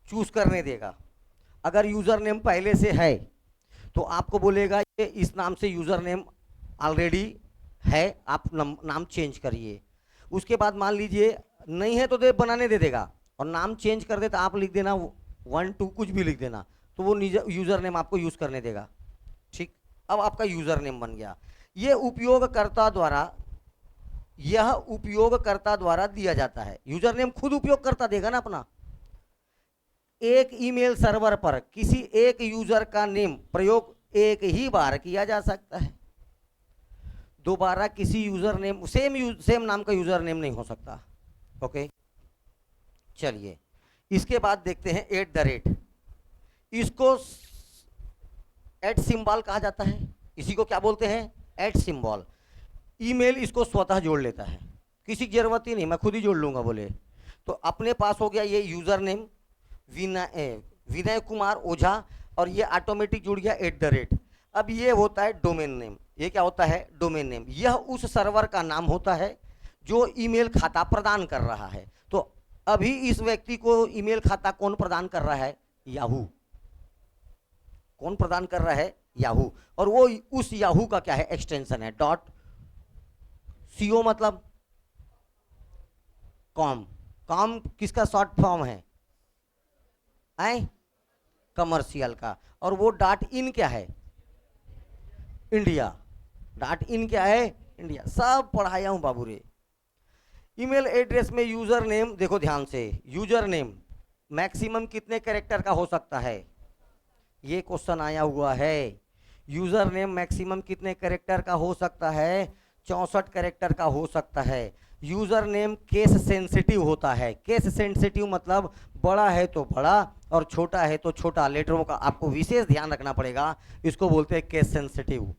चूज करने देगा। अगर यूजर नेम पहले से है तो आपको बोलेगा ये इस नाम से यूजर नेम ऑलरेडी है, आप नाम चेंज करिए। उसके बाद मान लीजिए नहीं है तो बनाने दे देगा, और नाम चेंज कर दे तो आप लिख देना 1 2 कुछ भी लिख देना, तो वो यूजर नेम आपको यूज करने देगा। ठीक, अब आपका यूजर नेम बन गया। ये उपयोगकर्ता द्वारा दिया जाता है। यूजर नेम खुद उपयोगकर्ता देगा ना अपना। एक ईमेल सर्वर पर किसी एक यूजर का नेम प्रयोग एक ही बार किया जा सकता है। दोबारा किसी यूजर नेम सेम नाम का यूजर नेम नहीं हो सकता। ओके, चलिए इसके बाद देखते हैं @ इसको सिंबल कहा जाता है। इसी को क्या बोलते हैं, सिंबल। ईमेल इसको स्वतः जोड़ लेता है, किसी की जरूरत ही नहीं, मैं खुद ही जोड़ लूंगा बोले। तो अपने पास हो गया ये यूजर नेम विनय कुमार ओझा, और ये ऑटोमेटिक जुड़ गया @ अब ये होता है डोमेन नेम। ये क्या होता है, डोमेन नेम। यह उस सर्वर का नाम होता है जो ईमेल खाता प्रदान कर रहा है। तो अभी इस व्यक्ति को ईमेल खाता कौन प्रदान कर रहा है, याहू। कौन प्रदान कर रहा है, याहू। और वो उस याहू का क्या है, एक्सटेंशन है .co, मतलब कॉम किसका शॉर्ट फॉर्म है, कमर्शियल का। और वो .in क्या है, इंडिया। .in क्या है, इंडिया। सब पढ़ाया हूं बाबू रे। ईमेल एड्रेस में यूजर नेम, देखो ध्यान से, यूजर नेम मैक्सिमम कितने कैरेक्टर का हो सकता है, ये क्वेश्चन आया हुआ है। यूजर नेम मैक्सिमम कितने कैरेक्टर का हो सकता है, 64 कैरेक्टर का हो सकता है। यूजर नेम केस सेंसिटिव होता है। केस सेंसिटिव मतलब बड़ा है तो बड़ा और छोटा है तो छोटा। लेटरों का आपको विशेष ध्यान रखना पड़ेगा, इसको बोलते हैं केस सेंसिटिव।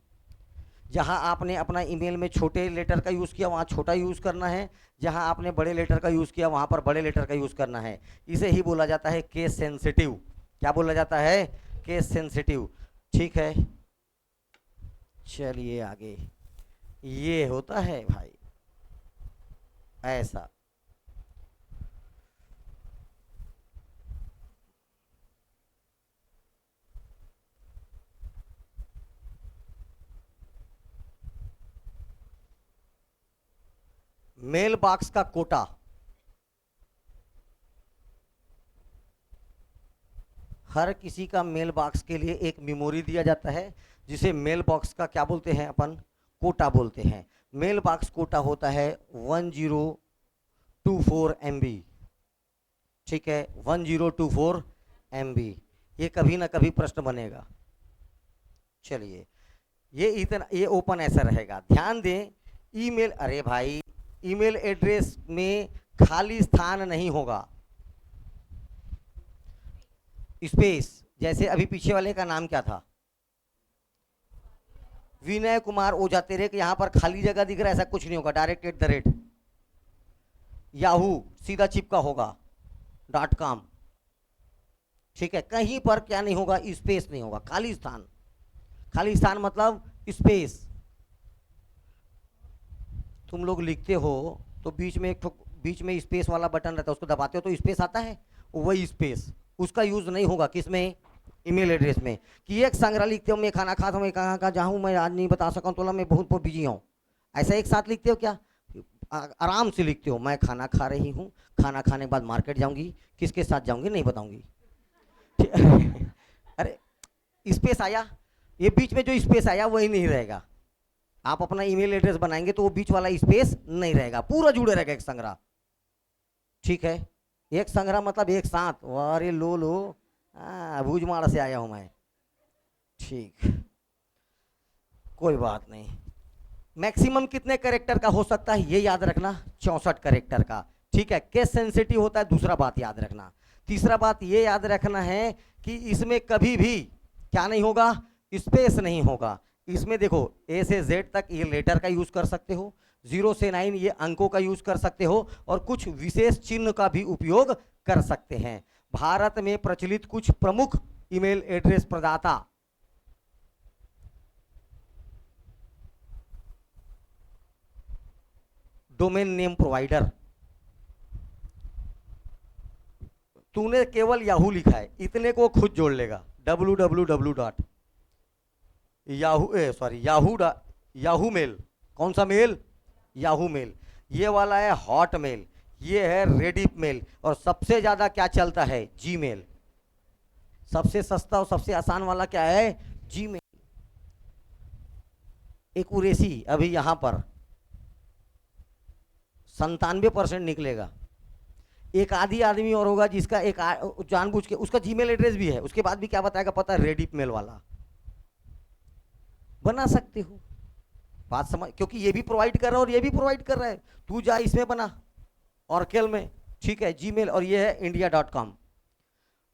जहां आपने अपना ईमेल में छोटे लेटर का यूज़ किया वहां छोटा यूज़ करना है, जहां आपने बड़े लेटर का यूज़ किया वहां पर बड़े लेटर का यूज़ करना है। इसे ही बोला जाता है केस सेंसिटिव। क्या बोला जाता है, केस सेंसिटिव। ठीक है, चलिए आगे। ये होता है भाई ऐसा। मेल बॉक्स का कोटा, हर किसी का मेल बॉक्स के लिए एक मेमोरी दिया जाता है, जिसे मेल बॉक्स का क्या बोलते हैं अपन, कोटा बोलते हैं। मेल बॉक्स कोटा होता है 1024 MB। ठीक है, 1024 MB। ये कभी ना कभी प्रश्न बनेगा। चलिए ये ओपन ऐसा रहेगा। ध्यान दें, ईमेल, अरे भाई ईमेल एड्रेस में खाली स्थान नहीं होगा, स्पेस। जैसे अभी पीछे वाले का नाम क्या था, विनय कुमार ओझा। तेरे के यहां पर खाली जगह दिख रहा है, ऐसा कुछ नहीं होगा। डायरेक्ट @ याहू सीधा चिपका होगा, .com। ठीक है, कहीं पर क्या नहीं होगा, स्पेस नहीं होगा, खाली स्थान। खाली स्थान मतलब स्पेस। तुम लोग लिखते हो तो बीच में स्पेस वाला बटन रहता है, उसको दबाते हो तो स्पेस आता है, वही स्पेस। उसका यूज नहीं होगा किसमें, ईमेल एड्रेस में। कि एक संग्रह लिखते हो, मैं खाना खाता हूँ, मैं कहाँ जाऊँ, मैं आज नहीं बता सका तो मैं बहुत बिजी हूँ, ऐसा एक साथ लिखते हो क्या, आराम से लिखते हो, मैं खाना खा रही हूँ, खाना खाने के बाद मार्केट जाऊँगी, किसके साथ जाऊँगी नहीं बताऊँगी। अरे स्पेस आया, ये बीच में जो स्पेस आया वही नहीं रहेगा। आप अपना ईमेल एड्रेस बनाएंगे तो वो बीच वाला स्पेस नहीं रहेगा, पूरा जुड़े रहेगा एक संग्रह। ठीक है, एक संग्रह मतलब एक साथ। अरे लो लो, भूजमाड़ से आया हूं मैं। ठीक, कोई बात नहीं। मैक्सिमम कितने कैरेक्टर का हो सकता है ये याद रखना, 64 कैरेक्टर का। ठीक है, केस सेंसिटिव होता है, दूसरा बात याद रखना। तीसरा बात ये याद रखना है कि इसमें कभी भी क्या नहीं होगा, स्पेस नहीं होगा। इसमें देखो ए से जेड तक ये लेटर का यूज कर सकते हो, 0 से 9 ये अंकों का यूज कर सकते हो, और कुछ विशेष चिन्ह का भी उपयोग कर सकते हैं। भारत में प्रचलित कुछ प्रमुख ईमेल एड्रेस प्रदाता, डोमेन नेम प्रोवाइडर। तूने केवल याहू लिखा है, इतने को खुद जोड़ लेगा, www dot Yahoo, Yahoo mail. कौन सा मेल? Yahoo mail. ये वाला है हॉट मेल, ये है रेडिप मेल, और सबसे ज्यादा क्या चलता है? जीमेल। सबसे सस्ता और सबसे आसान वाला क्या है? जीमेल। एक उरेसी अभी यहां पर 97% निकलेगा। एक आधी आदमी और होगा जिसका एक जानबूझ के उसका जीमेल एड्रेस भी है, उसके बाद भी क्या बताएगा पता है? रेडिप मेल वाला। बना सकते हो, बात समझ, क्योंकि ये भी प्रोवाइड कर रहा है और ये भी प्रोवाइड कर रहा है। तू जा इसमें बना, ऑर्केल में। ठीक है, जीमेल, और ये है india.com,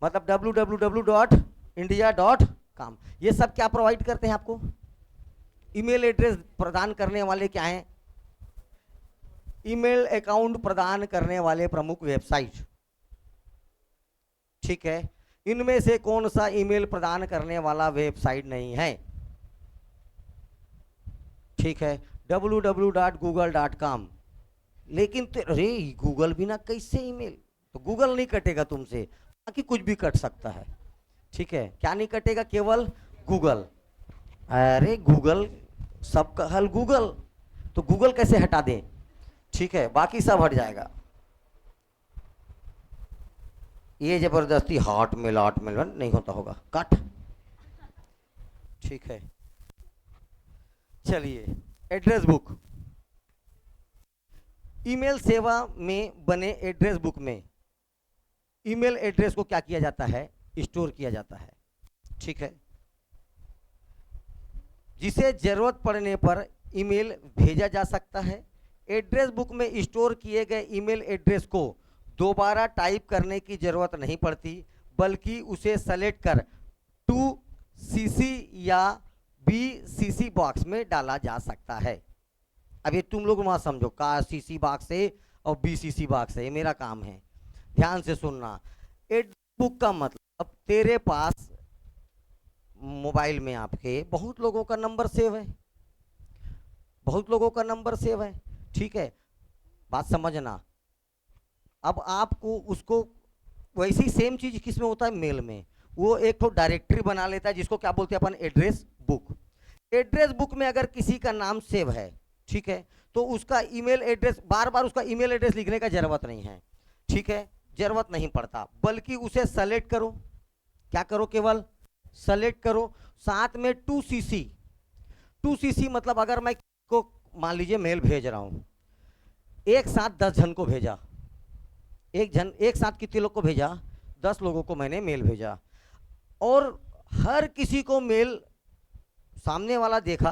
मतलब www.india.com। ये सब क्या प्रोवाइड करते हैं आपको? ईमेल एड्रेस प्रदान करने वाले क्या हैं? ईमेल अकाउंट प्रदान करने वाले प्रमुख वेबसाइट। ठीक है, इनमें से कौन सा ईमेल प्रदान करने वाला वेबसाइट नहीं है? ठीक है, www.google.com। लेकिन अरे गूगल बिना कैसे ईमेल? तो गूगल नहीं कटेगा तुमसे, बाकी कुछ भी कट सकता है। ठीक है, क्या नहीं कटेगा? केवल गूगल। अरे गूगल, सबका हल गूगल, तो गूगल कैसे हटा दें? ठीक है, बाकी सब हट जाएगा। ये जबरदस्ती हॉटमेल नहीं होता होगा, कट। ठीक है, चलिए, एड्रेस बुक। ईमेल सेवा में बने एड्रेस बुक में ईमेल एड्रेस को क्या किया जाता है? स्टोर किया जाता है। ठीक है, जिसे जरूरत पड़ने पर ईमेल भेजा जा सकता है। एड्रेस बुक में स्टोर किए गए ईमेल एड्रेस को दोबारा टाइप करने की जरूरत नहीं पड़ती, बल्कि उसे सेलेक्ट कर टू सीसी या BCC बॉक्स में डाला जा सकता है। अब ये तुम लोग वहां समझो, का CC बॉक्स है और BCC बॉक्स है, ये मेरा काम है, ध्यान से सुनना। एड्रेस बुक का मतलब तेरे पास मोबाइल में आपके बहुत लोगों का नंबर सेव है, बहुत लोगों का नंबर सेव है। ठीक है, बात समझना। अब आपको उसको वैसी सेम चीज किस में होता है? मेल में। वो एक तो डायरेक्टरी बना लेता है जिसको क्या बोलते हैं अपन? Address book. एड्रेस बुक में अगर किसी का नाम सेव है, ठीक है, तो उसका ईमेल एड्रेस, बार बार उसका ईमेल एड्रेस लिखने का जरूरत नहीं है। ठीक है, जरूरत नहीं पड़ता, बल्कि उसे सेलेक्ट करो। क्या करो? केवल सेलेक्ट करो। साथ में 2CC मतलब अगर मैं को मान लीजिए मेल भेज रहा हूं, एक साथ 10 जन को भेजा, एक साथ कितने लोग को भेजा? 10 लोगों को मैंने मेल भेजा, और हर किसी को मेल सामने वाला देखा,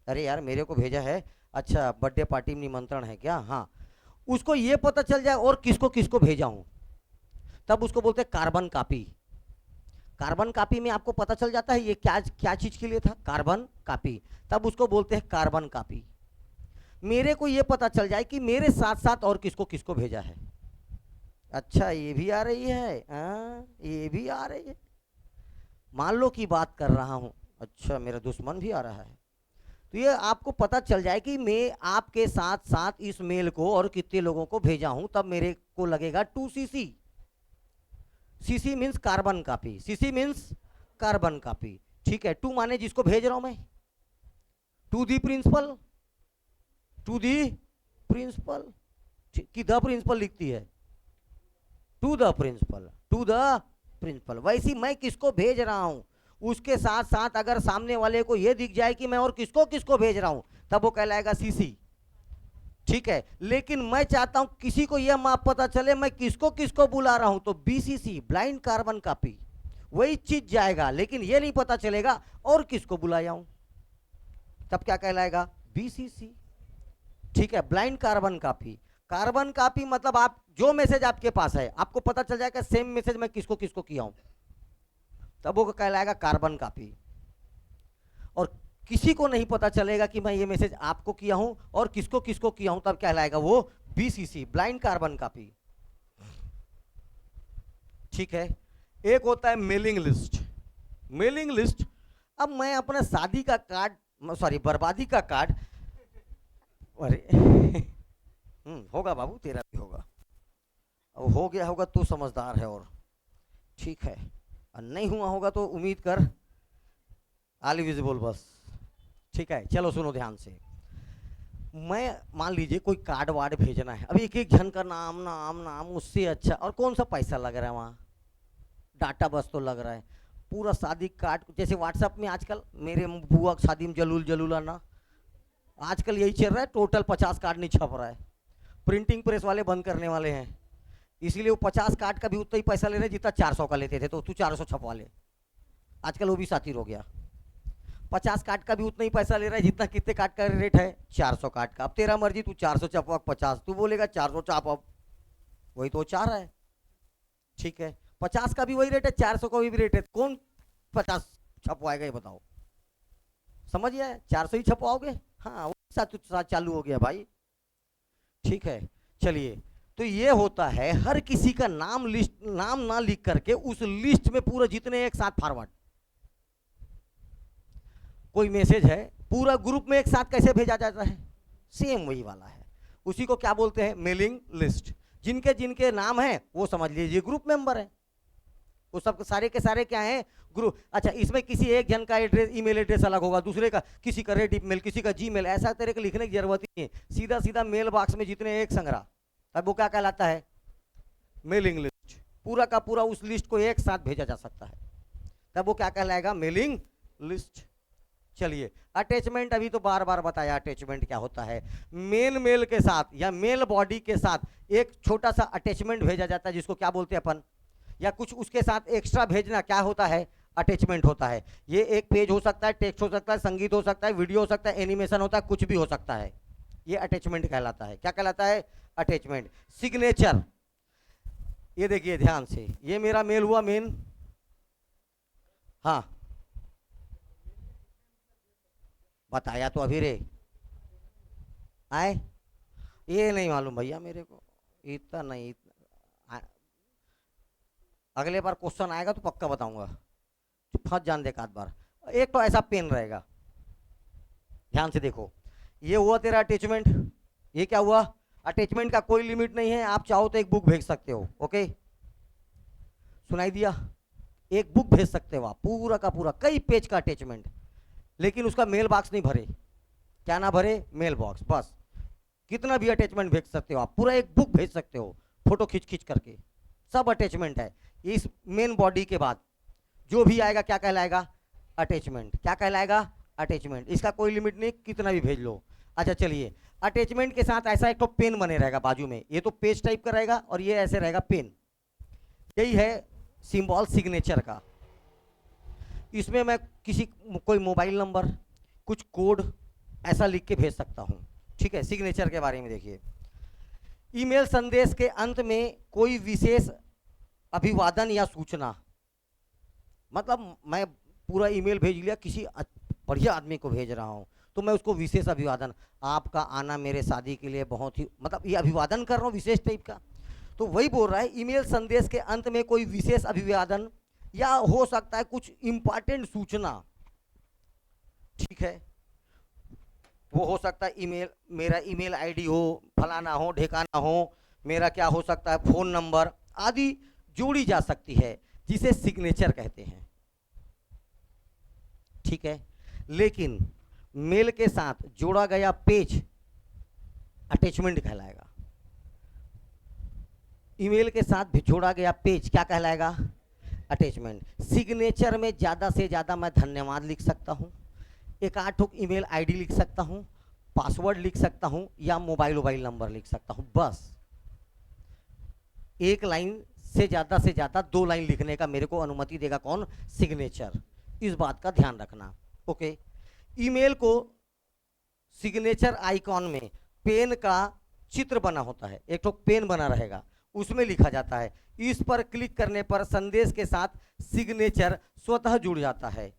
अरे यार मेरे को भेजा है, अच्छा बर्थडे पार्टी में निमंत्रण है क्या? हाँ, उसको ये पता चल जाए और किसको किसको भेजा हूं, तब उसको बोलते हैं कार्बन कॉपी। कार्बन कॉपी में आपको पता चल जाता है ये क्या क्या चीज के लिए था? कार्बन कॉपी, तब उसको बोलते हैं कार्बन कॉपी। मेरे को ये पता चल जाए कि मेरे साथ साथ और किसको किसको भेजा है। अच्छा ये भी आ रही है, ये भी आ रही है, मान लो की बात कर रहा हूं, अच्छा मेरा दुश्मन भी आ रहा है, तो ये आपको पता चल जाए कि मैं आपके साथ साथ इस मेल को और कितने लोगों को भेजा हूं, तब मेरे को लगेगा 2CC। CC means carbon copy, CC means carbon copy. ठीक है, 2 माने जिसको भेज रहा हूं मैं, to the principal, to the principal कि द प्रिंसिपल लिखती है, to the principal, to the principal. वैसी मैं किसको भेज रहा हूं, उसके साथ साथ अगर सामने वाले को यह दिख जाए कि मैं और किसको किसको भेज रहा हूं, तब वो कहलाएगा सीसी। ठीक है, लेकिन मैं चाहता हूं किसी को यह माप पता चले मैं किसको किसको बुला रहा हूं, तो बीसीसी, ब्लाइंड कार्बन कॉपी, वही चीज जाएगा, लेकिन यह नहीं पता चलेगा और किसको बुलाया हूं, तब क्या कहलाएगा, बीसीसी। ठीक है, blind carbon copy. Carbon copy मतलब आप जो मैसेज आपके पास है आपको पता चल जाएगा सेम मैसेज मैं किसको किसको किया हूं, तब वो कहलाएगा कार्बन कॉपी। और किसी को नहीं पता चलेगा कि मैं ये मैसेज आपको किया हूं और किसको किसको किया हूं, तब कहलाएगा वो बीसीसी, ब्लाइंड कार्बन कॉपी। ठीक है, एक होता है मेलिंग लिस्ट। मेलिंग लिस्ट, अब मैं अपना शादी का कार्ड, सॉरी बर्बादी का कार्ड, अरे होगा बाबू, तेरा भी होगा, अब हो गया होगा तो समझदार है, और ठीक है, और नहीं हुआ होगा तो उम्मीद कर ऑल विजिबल बस। ठीक है, चलो सुनो ध्यान से। मैं मान लीजिए कोई कार्ड वार्ड भेजना है, अब एक एक जन का नाम नाम नाम, उससे अच्छा और कौन सा पैसा लग रहा है वहाँ, डाटा बस तो लग रहा है। पूरा शादी कार्ड, जैसे व्हाट्सएप में आजकल मेरे बुआ की शादी में जलूल जलूला ना, आजकल यही चल रहा है, टोटल 50 कार्ड नहीं छप रहा है, प्रिंटिंग प्रेस वाले बंद करने वाले हैं, इसीलिए वो 50 कार्ड का भी उतना ही पैसा ले रहे जितना 400 का लेते थे, तो तू 400 छपवा ले, आजकल वो भी साथी हो गया। 50 कार्ड का भी उतना ही पैसा ले रहा है जितना कितने कार्ड का रेट है, 400 कार्ड का। अब तेरा मर्जी, तू 400 छपवा 50, तू बोलेगा 400 छाप, अब वही तो चाह रहा है। ठीक है, 50 का भी वही रेट है, 400 का भी रेट है, कौन 50 छपवाएगा ये बताओ, समझ गया, 400 ही छपवाओगे, हाँ साथ चालू हो गया भाई। ठीक है, चलिए, तो ये होता है हर किसी का नाम लिस्ट, नाम ना लिख करके उस लिस्ट में पूरा जितने एक साथ फॉरवर्ड, कोई मैसेज है पूरा ग्रुप में एक साथ कैसे भेजा जाता है, सेम वही वाला है, उसी को क्या बोलते हैं, मेलिंग लिस्ट। जिनके जिनके नाम है वो समझ लीजिए ग्रुप मेंबर है, वो सब सारे के सारे क्या हैं, ग्रुप। अच्छा, इसमें किसी एक जन का एड्रेस, ईमेल एड्रेस अलग होगा, दूसरे का, किसी का रेड ईमेल, किसी का जीमेल, ऐसा तरह के लिखने की जरूरत ही नहीं, सीधा सीधा मेल बॉक्स में जितने एक संग्रह, अब वो क्या कहलाता है, मेलिंग लिस्ट। पूरा का पूरा उस लिस्ट को एक साथ भेजा जा सकता है, तब वो क्या कहलाएगा, मेलिंग लिस्ट। चलिए, अटैचमेंट अभी तो बार बार बताया, अटैचमेंट क्या होता है, मेल के साथ या मेल बॉडी के साथ एक छोटा सा अटैचमेंट भेजा जाता है, जिसको क्या बोलते हैं अपन, या कुछ उसके साथ एक्स्ट्रा भेजना क्या होता है, अटैचमेंट होता है। ये एक पेज हो सकता है, टेक्स्ट हो सकता है, संगीत हो सकता है, वीडियो हो सकता है, एनिमेशन होता है, कुछ भी हो सकता है, ये अटैचमेंट कहलाता है। क्या कहलाता है, अटैचमेंट। सिग्नेचर, ये देखिए ध्यान से, ये मेरा मेल हुआ मेन, हाँ बताया तो अभी रे आए, ये नहीं मालूम भैया मेरे को, इतना नहीं, अगले बार क्वेश्चन आएगा तो पक्का बताऊंगा, तो फंस जान दे आध बार। एक तो ऐसा पेन रहेगा, ध्यान से देखो, ये हुआ तेरा अटैचमेंट, ये क्या हुआ, अटैचमेंट का कोई लिमिट नहीं है, आप चाहो तो एक बुक भेज सकते हो, ओके, सुनाई दिया, एक बुक भेज सकते हो आप, पूरा का पूरा कई पेज का अटैचमेंट, लेकिन उसका मेल बॉक्स नहीं भरे, क्या ना भरे, मेल बॉक्स, बस। कितना भी अटैचमेंट भेज सकते हो आप, पूरा एक बुक भेज सकते हो फोटो खींच खींच करके, सब अटैचमेंट है। इस मेन बॉडी के बाद जो भी आएगा क्या कहलाएगा, अटैचमेंट। क्या कहलाएगा, अटैचमेंट, इसका कोई लिमिट नहीं, कितना भी भेज लो। अच्छा चलिए, अटैचमेंट के साथ ऐसा एक तो पेन बने रहेगा बाजू में, ये तो पेज टाइप का रहेगा और ये ऐसे रहेगा पेन, यही है सिंबल सिग्नेचर का। इसमें मैं किसी कोई मोबाइल नंबर, कुछ कोड ऐसा लिख के भेज सकता हूं। ठीक है, सिग्नेचर के बारे में देखिए, ईमेल संदेश के अंत में कोई विशेष अभिवादन या सूचना, मतलब मैं पूरा ईमेल भेज लिया, किसी बढ़िया आदमी को भेज रहा हूं, तो मैं उसको विशेष अभिवादन, आपका आना मेरे शादी के लिए बहुत ही, मतलब ये अभिवादन कर रहा हूं विशेष टाइप का, तो वही बोल रहा है, ईमेल संदेश के अंत में कोई विशेष अभिवादन या हो सकता है कुछ इंपॉर्टेंट सूचना। ठीक है, वो हो सकता है ईमेल, मेरा ईमेल आईडी हो, फलाना हो, ढेकाना हो, मेरा क्या हो सकता है, फोन नंबर आदि जोड़ी जा सकती है, जिसे सिग्नेचर कहते हैं। ठीक है, लेकिन मेल के साथ जोड़ा गया पेज अटैचमेंट कहलाएगा, ईमेल के साथ जोड़ा गया पेज क्या कहलाएगा, अटैचमेंट। सिग्नेचर में ज़्यादा से ज़्यादा मैं धन्यवाद लिख सकता हूँ, एक आठ ईमेल आईडी लिख सकता हूँ, पासवर्ड लिख सकता हूं या मोबाइल नंबर लिख सकता हूं, बस एक लाइन से ज्यादा 2 लाइन लिखने का मेरे को अनुमति देगा कौन? सिग्नेचर। इस बात का ध्यान रखना। ओके, ईमेल को सिग्नेचर आइकॉन में पेन का चित्र बना होता है, एक तो पेन बना रहेगा, उसमें लिखा जाता है। इस पर क्लिक करने पर संदेश के साथ सिग्नेचर स्वतः जुड़ जाता है।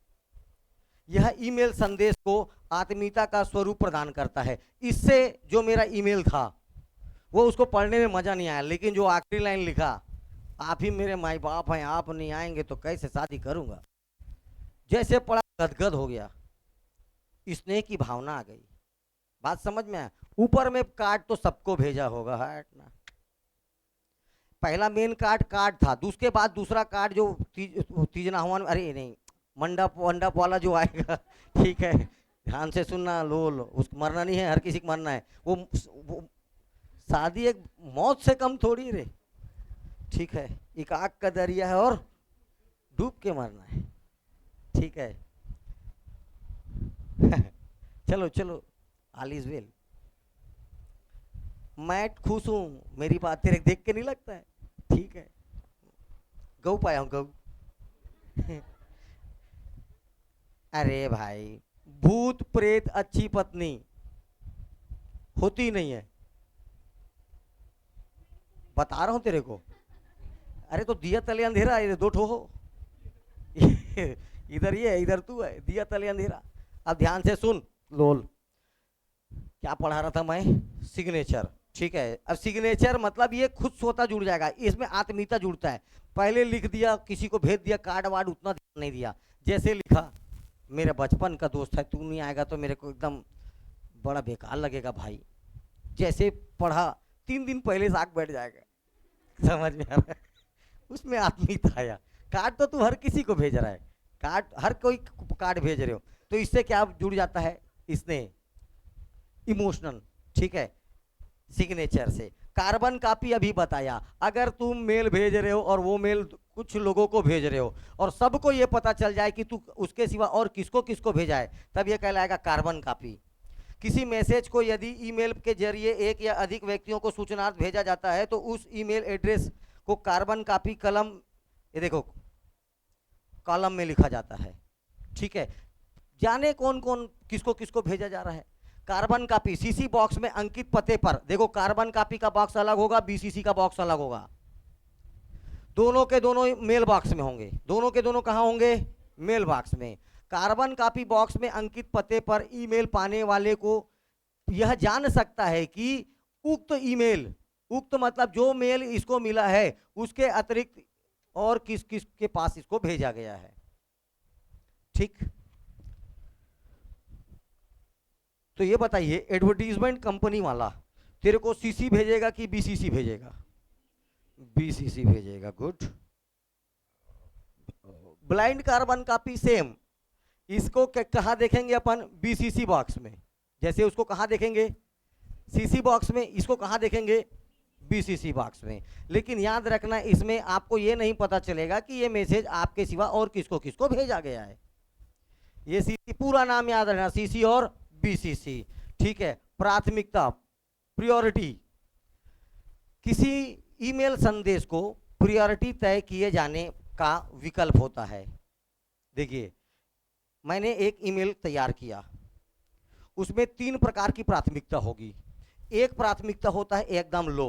यह ईमेल संदेश को आत्मीयता का स्वरूप प्रदान करता है। इससे जो मेरा ईमेल था वो उसको पढ़ने में मजा नहीं आया, लेकिन जो आखिरी लाइन लिखा, आप ही मेरे माई बाप हैं, आप नहीं आएंगे तो कैसे शादी करूंगा, जैसे पढ़ा गदगद हो गया, स्नेह की भावना आ गई। बात समझ में आया? ऊपर में कार्ड तो सबको भेजा होगा, है ना? पहला मेन कार्ड था, उसके बाद दूसरा कार्ड जो तीजना हुआ, अरे नहीं, मंडप वाला जो आएगा, ठीक है, ध्यान से सुनना, लो उसको मरना नहीं है, हर किसी को मरना है। वो शादी एक मौत से कम थोड़ी रे, ठीक है, एक आग का दरिया है और डूब के मरना है, ठीक है। चलो चलो, ऑल इज वेल। मैं खुश हूं, मेरी बात तेरे देख के नहीं लगता है, ठीक है। गऊ पाया हूं, गऊ। अरे भाई, भूत प्रेत अच्छी पत्नी होती नहीं है, बता रहा हूं तेरे को। अरे तो दिया तले अंधेरा, ये 2 ठो हो। इधर ये है, इधर तू है, दिया तले अंधेरा। अब ध्यान से सुन, लोल क्या पढ़ा रहा था मैं? सिग्नेचर, ठीक है। अब सिग्नेचर मतलब ये खुद स्वतः जुड़ जाएगा, इसमें आत्मीयता जुड़ता है। पहले लिख दिया, किसी को भेज दिया कार्ड वार्ड, उतना ध्यान नहीं दिया। जैसे लिखा, मेरे बचपन का दोस्त है, तू नहीं आएगा तो मेरे को एकदम बड़ा बेकार लगेगा भाई। जैसे पढ़ा, 3 दिन पहले साग बैठ जाएगा, समझ में आ रहा है? उसमें आत्मीयता आया। कार्ड तो तू हर किसी को भेज रहा है, कार्ड हर कोई कार्ड भेज रहे हो, तो इससे क्या जुड़ जाता है? इसने इमोशनल, ठीक है, सिग्नेचर से। कार्बन कॉपी अभी बताया, अगर तुम मेल भेज रहे हो और वो मेल कुछ लोगों को भेज रहे हो और सबको ये पता चल जाए कि तू उसके सिवा और किसको किसको भेजा है, तब ये कहलाएगा कार्बन कॉपी। किसी मैसेज को यदि ईमेल के जरिए एक या अधिक व्यक्तियों को सूचनार्थ भेजा जाता है तो उस ईमेल एड्रेस को कार्बन कॉपी कलम, ये देखो कॉलम में लिखा जाता है, ठीक है। जाने कौन कौन किसको किसको भेजा जा रहा है। कार्बन कॉपी सीसी बॉक्स में अंकित पते पर, देखो कार्बन कॉपी का बॉक्स अलग होगा, बीसीसी का बॉक्स अलग होगा, दोनों के दोनों मेल बॉक्स में होंगे। दोनों के दोनों कहां होंगे? मेल बॉक्स में। कार्बन कॉपी बॉक्स में अंकित पते पर ईमेल पाने वाले को यह जान सकता है कि उक्त ईमेल, उक्त मतलब जो मेल इसको मिला है उसके अतिरिक्त और किस किस के पास इसको भेजा गया है, ठीक। तो ये बताइए, एडवर्टीजमेंट कंपनी वाला तेरे को सीसी भेजेगा कि बीसीसी भेजेगा? बीसीसी भेजेगा, good. Blind carbon copy same, इसको कहां देखेंगे अपन? बीसीसी बॉक्स में। जैसे उसको कहां देखेंगे? सीसी बॉक्स में। इसको कहां देखेंगे? बीसीसी बॉक्स में। लेकिन याद रखना, इसमें आपको ये नहीं पता चलेगा कि ये मैसेज आपके सिवा और किसको किसको भेजा गया है। ये सीसी पूरा नाम याद रखना, सीसी और बीसीसी, ठीक है। प्राथमिकता, प्रायोरिटी, किसी ईमेल संदेश को प्रायोरिटी तय किए जाने का विकल्प होता है। देखिए, मैंने एक ईमेल तैयार किया, उसमें 3 प्रकार की प्राथमिकता होगी। एक प्राथमिकता होता है एकदम लो,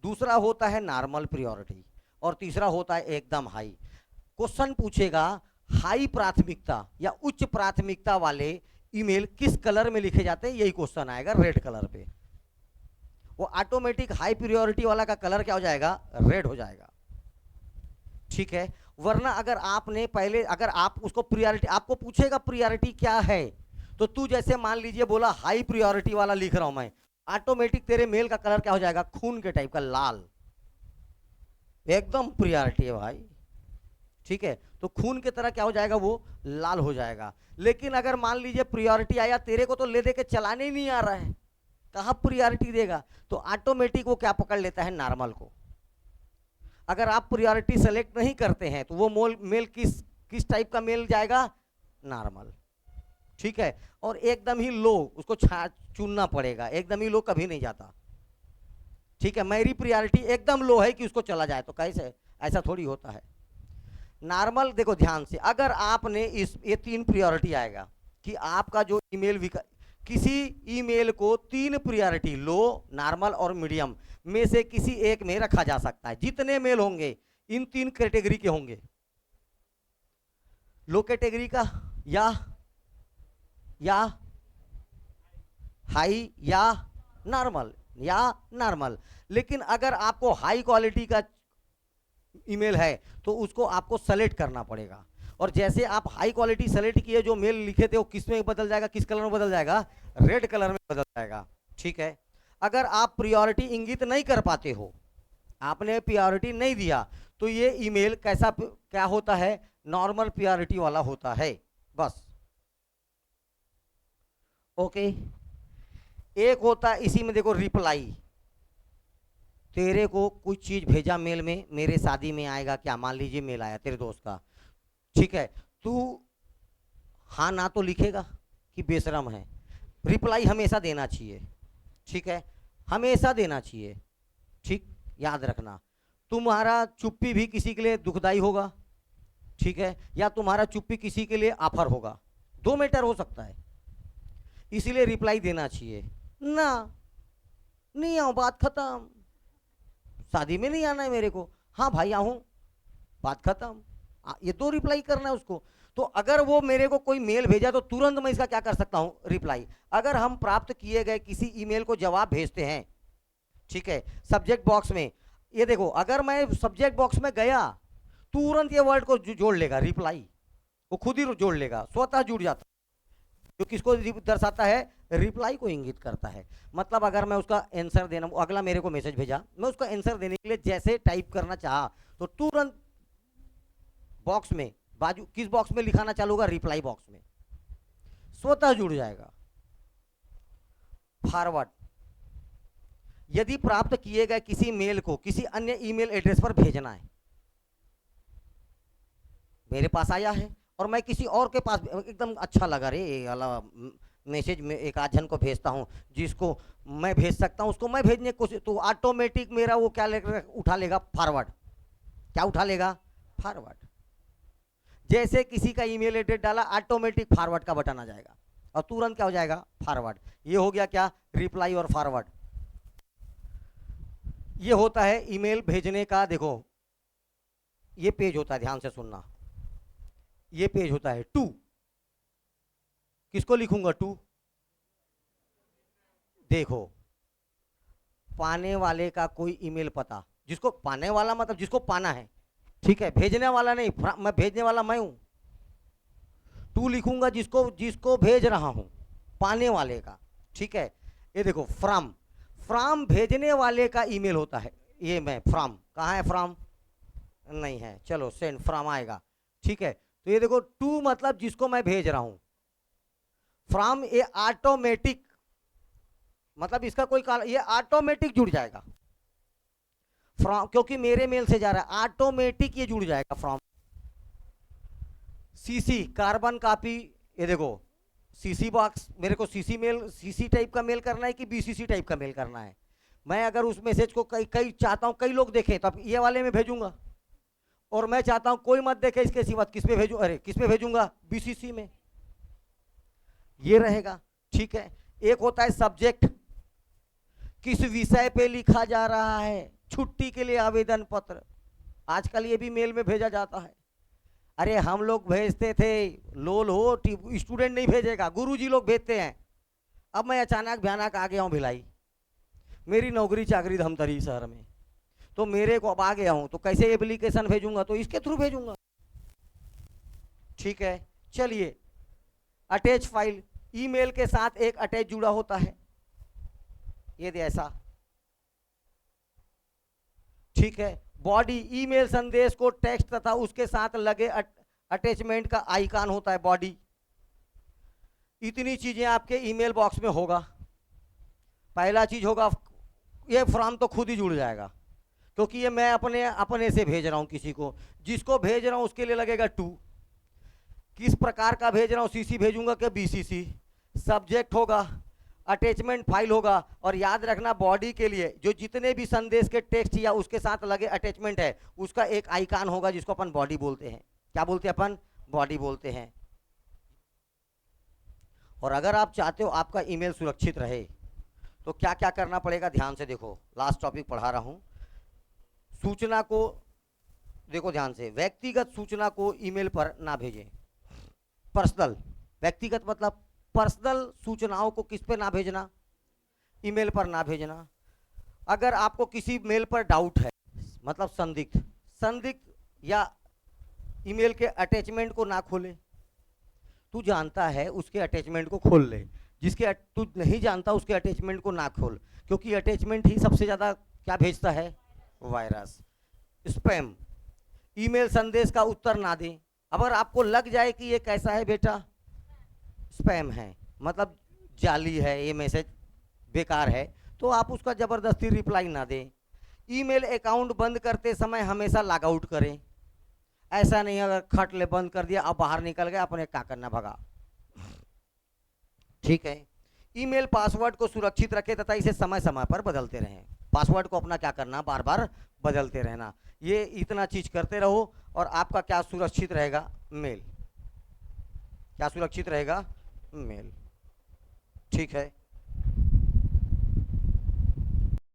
दूसरा होता है नॉर्मल प्रायोरिटी, और तीसरा होता है एकदम हाई। क्वेश्चन पूछेगा हाई प्राथमिकता या उच्च प्राथमिकता वाले ईमेल किस कलर में लिखे जाते हैं, यही क्वेश्चन आएगा, रेड कलर पे। वो ऑटोमेटिक हाई प्रायोरिटी वाला का कलर क्या हो जाएगा? रेड हो जाएगा, ठीक है। वरना अगर आपने पहले, अगर आप उसको प्रायोरिटी, आपको पूछेगा प्रायोरिटी क्या है, तो तू जैसे मान लीजिए बोला हाई प्रायोरिटी वाला लिख रहा हूं मैं, ऑटोमेटिक तेरे मेल का कलर क्या हो जाएगा? खून के टाइप का, लाल, एकदम प्रायोरिटी है भाई, ठीक है। तो खून की तरह क्या हो जाएगा? वो लाल हो जाएगा। लेकिन अगर मान लीजिए प्रायोरिटी आया, तेरे को तो ले दे के चलाने ही नहीं आ रहा है, कहां प्रायोरिटी देगा? तो ऑटोमेटिक वो क्या पकड़ लेता है? नॉर्मल को। अगर आप प्रायोरिटी सेलेक्ट नहीं करते हैं तो वो मेल किस टाइप का मेल जाएगा? नॉर्मल, ठीक है, और एकदम ही लो उसको चुनना पड़ेगा, एकदम ही लो कभी नहीं जाता। ठीक है, मेरी प्रायोरिटी एकदम लो है कि उसको चला जाए, तो कैसे, ऐसा थोड़ी होता है। नॉर्मल देखो ध्यान से, अगर आपने इस ये 3 प्रायोरिटी आएगा कि आपका जो ईमेल किसी ईमेल को 3 प्रायोरिटी लो, नॉर्मल और मीडियम में से किसी एक में रखा जा सकता है। जितने मेल होंगे इन 3 कैटेगरी के होंगे, लो कैटेगरी का या हाई या नॉर्मल। लेकिन अगर आपको हाई क्वालिटी का ईमेल है तो उसको आपको सेलेक्ट करना पड़ेगा, और जैसे आप हाई क्वालिटी सेलेक्ट किए, जो मेल लिखे थे वो किस में बदल जाएगा, किस कलर में बदल जाएगा, रेड कलर में बदल जाएगा। ठीक है, अगर आप प्रायोरिटी इंगित नहीं कर पाते हो, आपने प्रायोरिटी नहीं दिया, तो ये ईमेल कैसा क्या होता है, नॉर्मल प्रायोरिटी वाला होता है बस। ओके, एक होता है इसी में देखो रिप्लाई, तेरे को कुछ चीज भेजा मेल में, मेरे शादी में आएगा क्या, मान लीजिए मेल आया तेरे दोस्त का, ठीक है, तू हाँ ना तो लिखेगा कि बेशरम है। रिप्लाई हमेशा देना चाहिए, ठीक है, हमेशा देना चाहिए, ठीक, याद रखना। तुम्हारा चुप्पी भी किसी के लिए दुखदाई होगा, ठीक है, या तुम्हारा चुप्पी किसी के लिए ऑफर होगा, 2 मैटर हो सकता है, इसीलिए रिप्लाई देना चाहिए। ना नहीं आओ, बात खत्म, शादी में नहीं आना है मेरे को, हाँ भाई आऊं, बात खत्म, ये 2 रिप्लाई करना है उसको। तो अगर वो मेरे को कोई मेल भेजा तो तुरंत मैं इसका क्या कर सकता हूं, रिप्लाई। अगर हम प्राप्त किए गए किसी ईमेल को जवाब भेजते हैं, ठीक है, सब्जेक्ट बॉक्स में, ये देखो अगर मैं सब्जेक्ट बॉक्स में गया, तुरंत ये वर्ड को जोड़ लेगा, रिप्लाई, वो खुद ही जोड़ लेगा, स्वतः जुड़ जाता, जो किसको दर्शाता है, रिप्लाई को इंगित करता है। मतलब अगर मैं उसका आंसर देना, अगला मेरे को मैसेज भेजा, मैं उसका आंसर देने के लिए जैसे टाइप करना चाहा, तो तुरंत बॉक्स में बाजू किस बॉक्स में लिखाना चालू होगा, रिप्लाई बॉक्स में, स्वतः जुड़ जाएगा। फॉरवर्ड, यदि प्राप्त किए गए किसी मेल को किसी अन्य ईमेल एड्रेस पर भेजना है, मेरे पास आया है और मैं किसी और के पास, एकदम अच्छा लगा रे वाला मैसेज में एक आध जन को भेजता हूं, जिसको मैं भेज सकता हूं उसको मैं भेजने की कोशिश, तो ऑटोमेटिक मेरा वो क्या उठा लेगा, फॉरवर्ड। क्या उठा लेगा, फॉरवर्ड। जैसे किसी का ईमेल एड्रेस डाला, ऑटोमेटिक फॉरवर्ड का बटन आ जाएगा और तुरंत क्या हो जाएगा, फॉरवर्ड। ये हो गया क्या, रिप्लाई और फॉरवर्ड। ये होता है ईमेल भेजने का। देखो ये पेज होता है, ध्यान से सुनना, ये पेज होता है टू, किसको लिखूंगा टू, देखो पाने वाले का कोई ईमेल पता, जिसको पाने वाला मतलब जिसको पाना है, ठीक है, भेजने वाला नहीं, मैं भेजने वाला मैं हूं, टू लिखूंगा जिसको जिसको भेज रहा हूं, पाने वाले का, ठीक है। ये देखो फ्रॉम, फ्रॉम भेजने वाले का ईमेल होता है, ये मैं फ्रॉम, कहाँ है फ्रॉम, नहीं है, चलो सेंड फ्रॉम आएगा, ठीक है। तो ये देखो टू मतलब जिसको मैं भेज रहा हूं, फ्रॉम ये ऑटोमेटिक, मतलब इसका कोई ये ऑटोमेटिक जुड़ जाएगा, फ्रॉम क्योंकि मेरे मेल से जा रहा है, ऑटोमेटिक ये जुड़ जाएगा फ्रॉम। सीसी कार्बन कॉपी, ये देखो सीसी बॉक्स, मेरे को सीसी मेल, सीसी टाइप का मेल करना है कि बीसीसी टाइप का मेल करना है। मैं अगर उस मैसेज को कई चाहता हूं कई लोग देखें, तो अब ये वाले में भेजूंगा, और मैं चाहता हूं कोई मत देखे इसके सिवा, किस पे भेजू, अरे किस पे भेजूंगा, बीसीसी में, ये रहेगा, ठीक है। एक होता है सब्जेक्ट, किस विषय पे लिखा जा रहा है, छुट्टी के लिए आवेदन पत्र, आजकल ये भी मेल में भेजा जाता है। अरे हम लोग भेजते थे, लोल हो, स्टूडेंट नहीं भेजेगा, गुरुजी लोग भेजते हैं। अब मैं अचानक भयानक आ गया हूं भिलाई, मेरी नौकरी चाकरी धमतरी शहर में, तो मेरे को अब आ गया हूं, तो कैसे एप्लीकेशन भेजूंगा, तो इसके थ्रू भेजूंगा, ठीक है। चलिए अटैच फाइल, ईमेल के साथ एक अटैच जुड़ा होता है, ये दे ऐसा, ठीक है। बॉडी, ईमेल संदेश को टेक्स्ट तथा उसके साथ लगे अटैचमेंट का आइकन होता है बॉडी। इतनी चीजें आपके ईमेल बॉक्स में होगा। पहला चीज होगा, ये फॉर्म तो खुद ही जुड़ जाएगा, क्योंकि ये मैं अपने से भेज रहा हूं किसी को, जिसको भेज रहा हूं उसके लिए लगेगा टू। किस प्रकार का भेज रहा हूँ, सीसी भेजूंगा कि बीसीसी, सब्जेक्ट होगा, अटैचमेंट फाइल होगा, और याद रखना बॉडी के लिए जो जितने भी संदेश के टेक्स्ट या उसके साथ लगे अटैचमेंट है उसका एक आइकन होगा जिसको अपन बॉडी बोलते हैं। क्या बोलते हैं अपन? बॉडी बोलते हैं। और अगर आप चाहते हो आपका ईमेल सुरक्षित रहे तो क्या क्या करना पड़ेगा, ध्यान से देखो, लास्ट टॉपिक पढ़ा रहा हूं। सूचना को देखो ध्यान से, व्यक्तिगत सूचना को ईमेल पर ना भेजें। पर्सनल, व्यक्तिगत मतलब पर्सनल सूचनाओं को किस पे ना भेजना? ईमेल पर ना भेजना। अगर आपको किसी मेल पर डाउट है, मतलब संदिग्ध या ईमेल के अटैचमेंट को ना खोले। तू जानता है उसके अटैचमेंट को खोल ले, जिसके तू नहीं जानता उसके अटैचमेंट को ना खोल, क्योंकि अटैचमेंट ही सबसे ज़्यादा क्या भेजता है? वायरस। स्पैम, ईमेल संदेश का उत्तर ना दें। अगर आपको लग जाए कि ये कैसा है बेटा, स्पैम है, मतलब जाली है, ये मैसेज बेकार है, तो आप उसका ज़बरदस्ती रिप्लाई ना दें। ईमेल अकाउंट बंद करते समय हमेशा लॉग आउट करें। ऐसा नहीं अगर खट ले बंद कर दिया अब बाहर निकल गया, अपने क्या करना, भगा। ठीक है। ईमेल पासवर्ड को सुरक्षित रखें तथा इसे समय समय पर बदलते रहें। पासवर्ड को अपना क्या करना, बार बार बदलते रहना। ये इतना चीज करते रहो और आपका क्या सुरक्षित रहेगा? मेल। क्या सुरक्षित रहेगा? मेल। ठीक है।